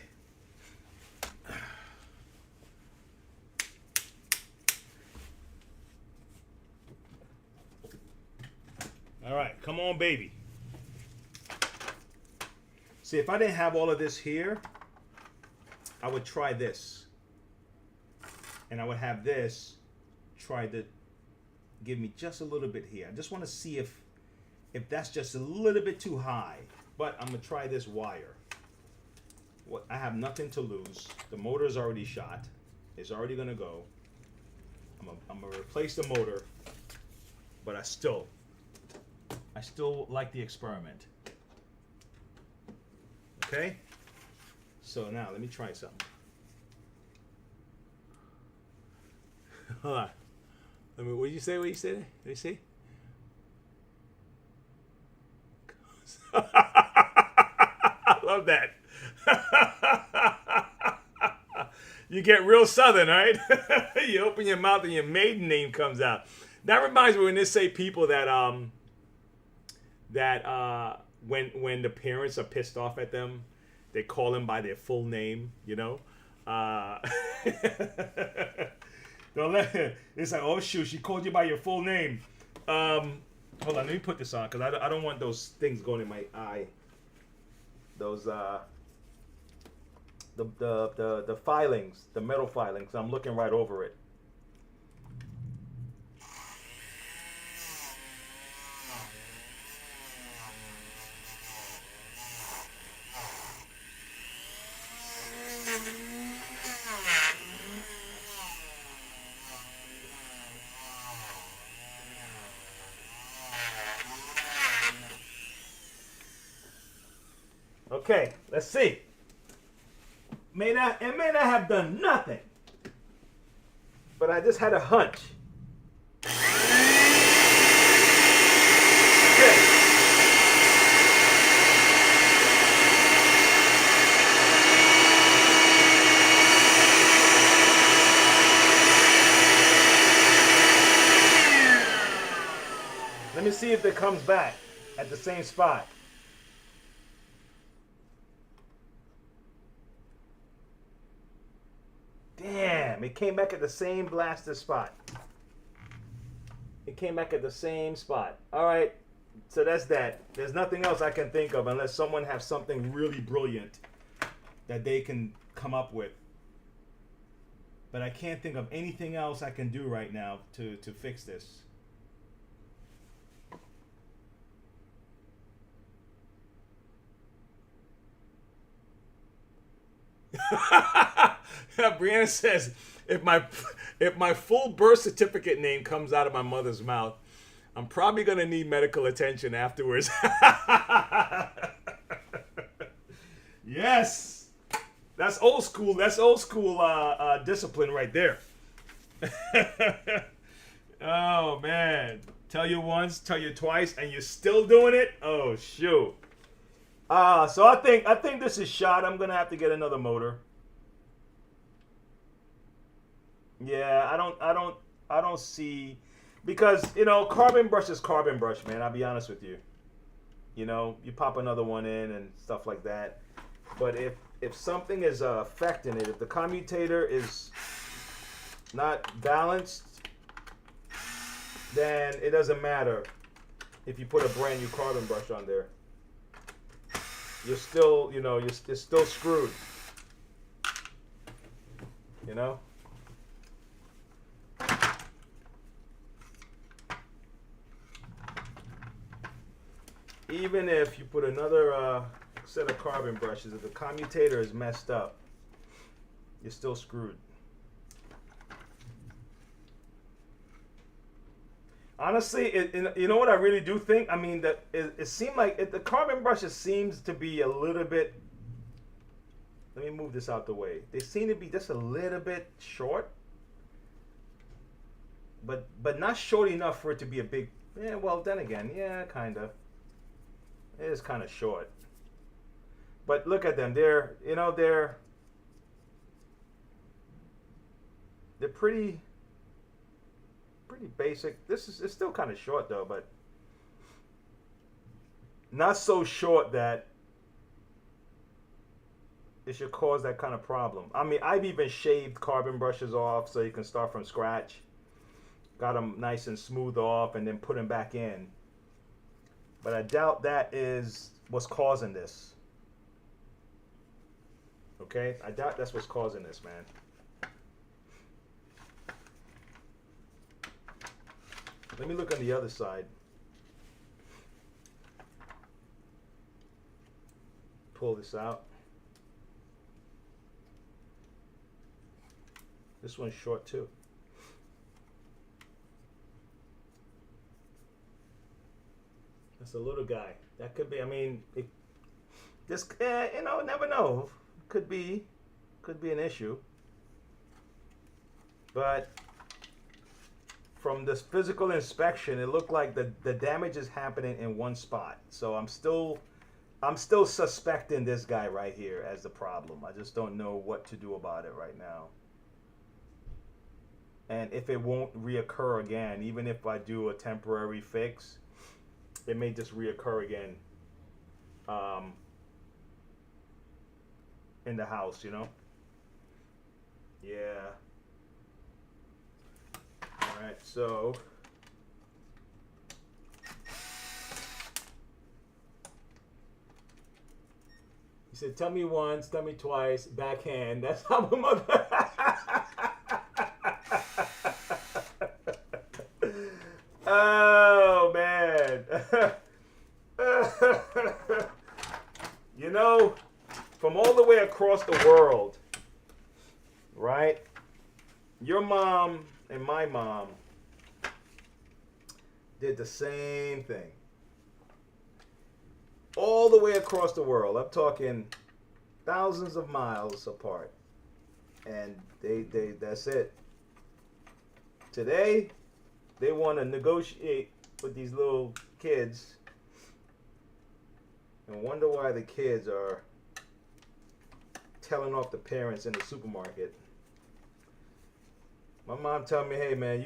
S1: All right, come on, baby. See, if I didn't have all of this here, I would try this. And I would have this try to give me just a little bit here. I just want to see if that's just a little bit too high. But I'm going to try this wire. I have nothing to lose. The motor is already shot. It's already going to go. I'm going to replace the motor. But I still like the experiment. Okay? So now let me try something. Hold on. What did you say? What you said? Let me see. I love that. You get real southern, right? You open your mouth and your maiden name comes out. That reminds me when they say people that when the parents are pissed off at them, they call them by their full name, Don't let it. It's like, oh shoot, she called you by your full name. Hold on, let me put this on because I don't want those things going in my eye. Those the filings, the metal filings. I'm looking right over it. Okay, let's see. It may not have done nothing, but I just had a hunch. Okay. Let me see if it comes back at the same spot. Damn, it came back at the same blasted spot. It came back at the same spot. All right, so that's that. There's nothing else I can think of unless someone has something really brilliant that they can come up with But I can't think of anything else I can do right now to fix this. Brianna says, if my full birth certificate name comes out of my mother's mouth, I'm probably gonna need medical attention afterwards. Yes, that's old school. That's old school discipline right there. Oh man, tell you once, tell you twice, and you're still doing it. Oh shoot. So I think this is shot. I'm gonna have to get another motor. Yeah, I don't see, because carbon brush is carbon brush, man. I'll be honest with you. You pop another one in and stuff like that. But if something is affecting it, if the commutator is not balanced, then it doesn't matter if you put a brand new carbon brush on there. You're still, you're still screwed. Even if you put another set of carbon brushes, if the commutator is messed up, you're still screwed. Honestly, you know what I really do think? I mean, that it seemed like the carbon brushes seems to be a little bit. Let me move this out the way. They seem to be just a little bit short, but not short enough for it to be a big. Yeah, well, then again, yeah, kinda. It is kind of short. But look at them. They're pretty basic. It's still kind of short though, but not so short that it should cause that kind of problem. I mean, I've even shaved carbon brushes off so you can start from scratch. Got them nice and smooth off and then put them back in. But I doubt that is what's causing this. Okay? I doubt that's what's causing this, man. Let me look on the other side. Pull this out. This one's short too. That's a little guy. That could be. I mean, never know. Could be an issue. But from this physical inspection, it looked like the damage is happening in one spot. So I'm still suspecting this guy right here as the problem. I just don't know what to do about it right now. And if it won't reoccur again, even if I do a temporary fix, it may just reoccur again in the house, Yeah. All right, so he said, "Tell me once, tell me twice, backhand." That's how my mother. Oh man. From all the way across the world, right? Your mom and my mom did the same thing. All the way across the world. I'm talking thousands of miles apart. And that's it. Today, they want to negotiate with these little kids and wonder why the kids are telling off the parents in the supermarket. My mom told me, "Hey man,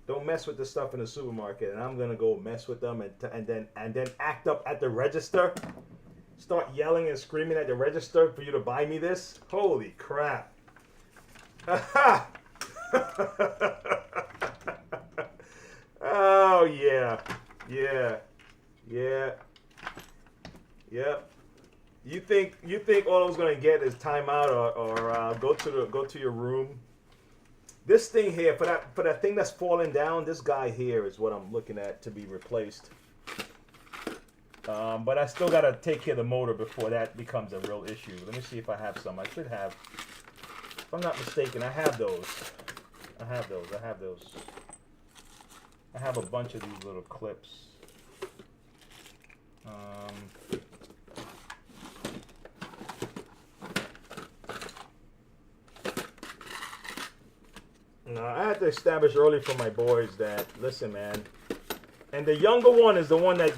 S1: don't mess with the stuff in the supermarket," and I'm gonna go mess with them and then act up at the register, start yelling and screaming at the register for you to buy me this. Holy crap! Oh yeah. Yep. You think all I was gonna get is timeout or go to your room? This thing here for that thing that's falling down. This guy here is what I'm looking at to be replaced. But I still gotta take care of the motor before that becomes a real issue. Let me see if I have some. I should have. If I'm not mistaken, I have those. I have those. I have a bunch of these little clips. No, I had to establish early for my boys that, listen, man. And the younger one is the one that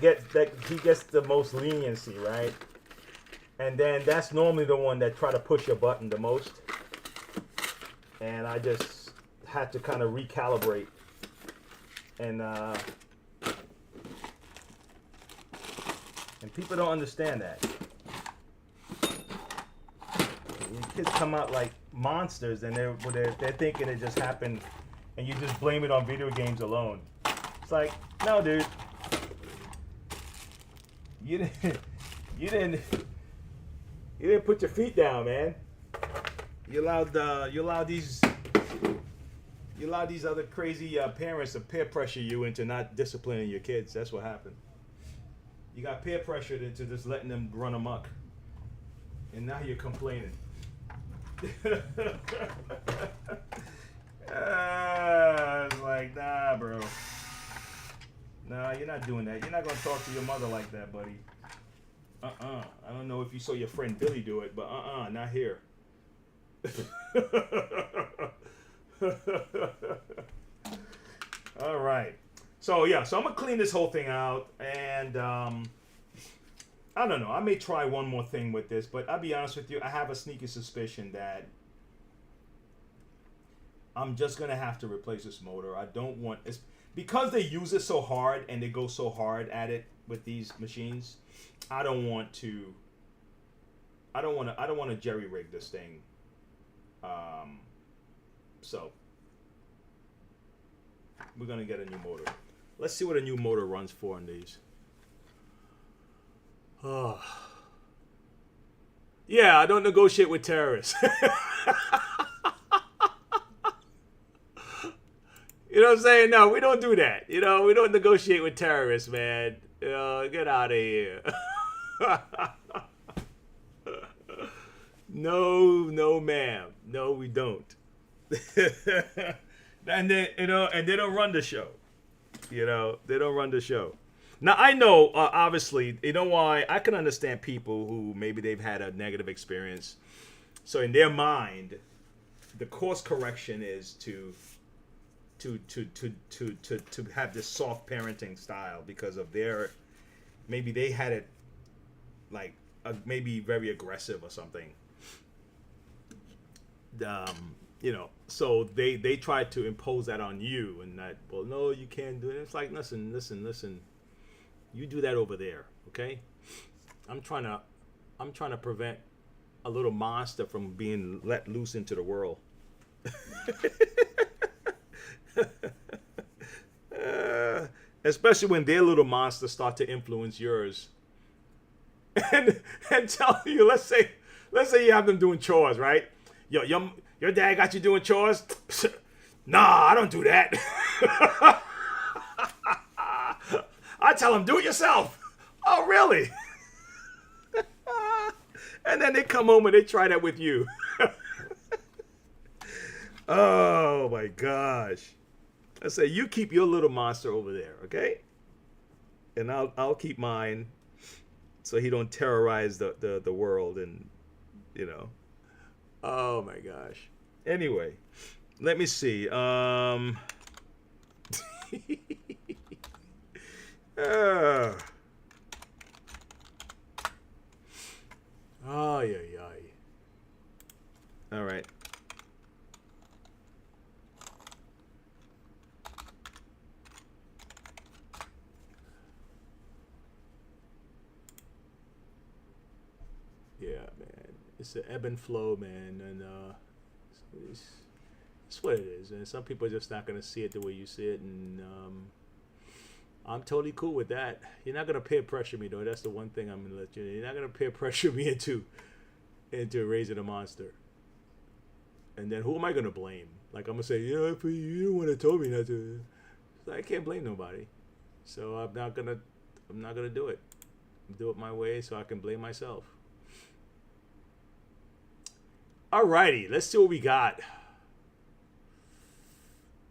S1: he gets the most leniency, right? And then that's normally the one that try to push your button the most. And I just had to kind of recalibrate. And people don't understand that. These kids come out like monsters, and they're thinking it just happened, and you just blame it on video games alone. It's like, no, dude, you didn't put your feet down, man. You allowed these other crazy parents to peer pressure you into not disciplining your kids. That's what happened. You got peer pressured into just letting them run amok, and now you're complaining. It's like, nah, bro. Nah, you're not doing that. You're not gonna talk to your mother like that, buddy. I don't know if you saw your friend Billy do it, but not here. All right. So I'm gonna clean this whole thing out, and I don't know. I may try one more thing with this, but I'll be honest with you. I have a sneaky suspicion that I'm just gonna have to replace this motor. I don't want it's because they use it so hard and they go so hard at it with these machines. I don't want to jerry rig this thing. So we're gonna get a new motor. Let's see what a new motor runs for on these. Oh. Yeah, I don't negotiate with terrorists. You know what I'm saying? No, we don't do that. We don't negotiate with terrorists, man. Get out of here. No, ma'am. No, we don't. And they don't run the show. They don't run the show. Now, I know, obviously, you know why? I can understand people who maybe they've had a negative experience. So in their mind, the course correction is to have this soft parenting style because of maybe they had it like maybe very aggressive or something. So they tried to impose that on you, and that, well, no, you can't do it. It's like, listen. You do that over there, okay? I'm trying to prevent a little monster from being let loose into the world. Especially when their little monsters start to influence yours. And tell you, let's say you have them doing chores, right? Your dad got you doing chores? Nah, I don't do that. I tell them, do it yourself. Oh, really? And then they come home and they try that with you. Oh, my gosh. I say, you keep your little monster over there, okay? And I'll keep mine so he don't terrorize the world and, Oh, my gosh. Anyway, let me see. All right. Yeah, man. It's an ebb and flow, man, and it's what it is. And some people are just not going to see it the way you see it, and I'm totally cool with that. You're not gonna peer pressure me though. That's the one thing I'm gonna let you know. You're not gonna peer pressure me into raising a monster. And then who am I gonna blame? Like I'm gonna say, yeah, you don't want to tell me not to. So I can't blame nobody. So I'm not gonna do it. Do it my way so I can blame myself. Alrighty, let's see what we got.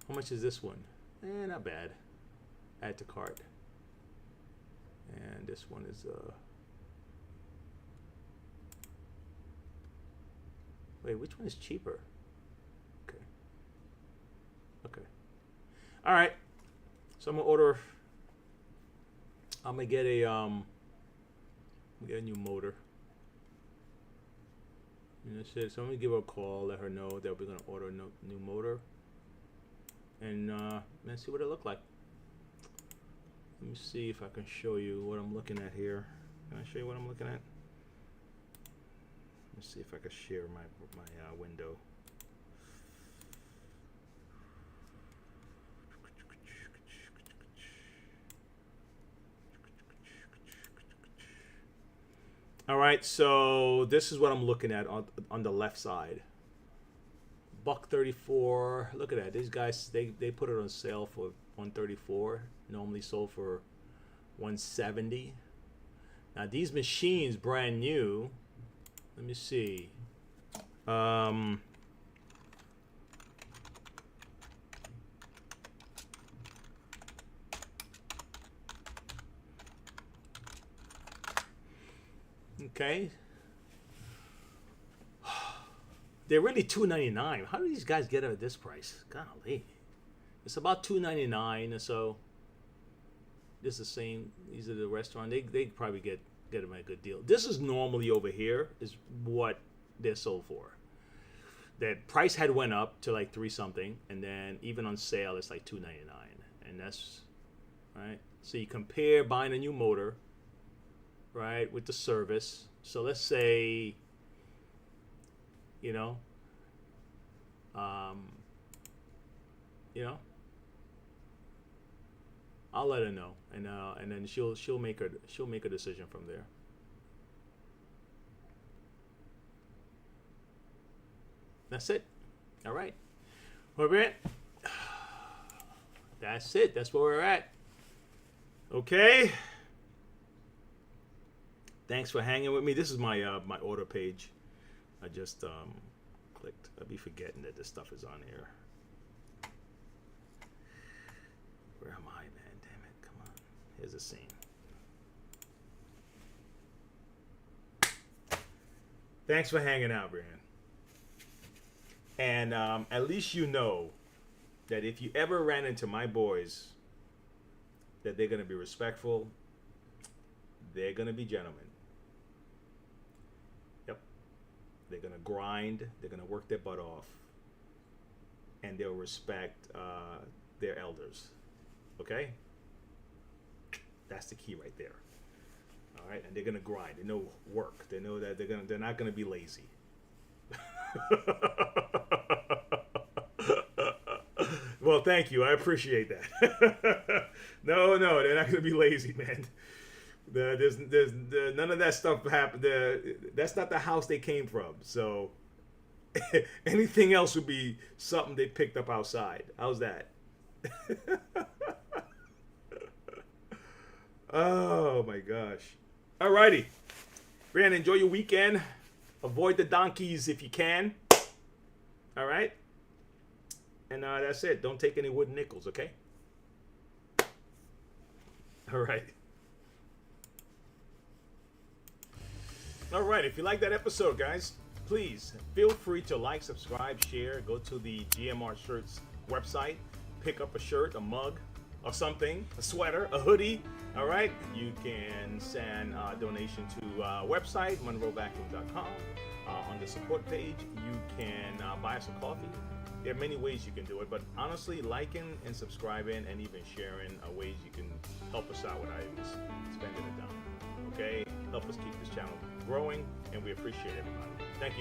S1: How much is this one? Not bad. Add to cart. And this one is wait, which one is cheaper? Okay. Okay. All right. So I'm gonna get a new motor. And that's it. So I'm gonna give her a call, let her know that we're gonna order a new motor, and let's see what it looked like. Let me see if I can show you what I'm looking at here. Can I show you what I'm looking at? Let's see if I can share my window. All right, so this is what I'm looking at on the left side. $134. Look at that. These guys, they put it on sale for $134. Normally sold for $170. Now these machines, brand new. Let me see. Okay. They're really $2.99. How do these guys get it at this price? Golly. It's about $2.99 or so. This is the same. These are the restaurant. They probably get them at a good deal. This is normally over here is what they're sold for. That price had went up to like $3 something, and then even on sale it's like $2.99, and that's right. So you compare buying a new motor, right, with the service. So let's say, you know, I'll let her know, and then she'll make a decision from there. That's it. All right. Where we're at. That's it. That's where we're at. Okay. Thanks for hanging with me. This is my my order page. I just clicked. I'll be forgetting that this stuff is on here. Where am I, man? Damn it. Come on. Here's the scene. Thanks for hanging out, Brian. And at least you know that if you ever ran into my boys, that they're going to be respectful. They're going to be gentlemen. Yep. They're going to grind. They're going to work their butt off. And they'll respect their elders. Okay? That's the key right there. All right? And they're going to grind. They know work. They know that they're not going to be lazy. Well, thank you. I appreciate that. No, they're not going to be lazy, man. There's none of that stuff happened. That's not the house they came from. So anything else would be something they picked up outside. How's that? Oh my gosh. Alrighty. Brian, enjoy your weekend. Avoid the donkeys if you can. All right. And that's it. Don't take any wooden nickels, okay? All right. All right. If you like that episode, guys, please feel free to like, subscribe, share. Go to the GMR Shirts website. Pick up a shirt, a mug, or something, a sweater, a hoodie. All right. You can send a donation to website, monroevacuum.com. On the support page, you can buy us a coffee. There are many ways you can do it, but honestly, liking and subscribing and even sharing are ways you can help us out without even spending a dime. Okay? Help us keep this channel growing, and we appreciate everybody. Thank you.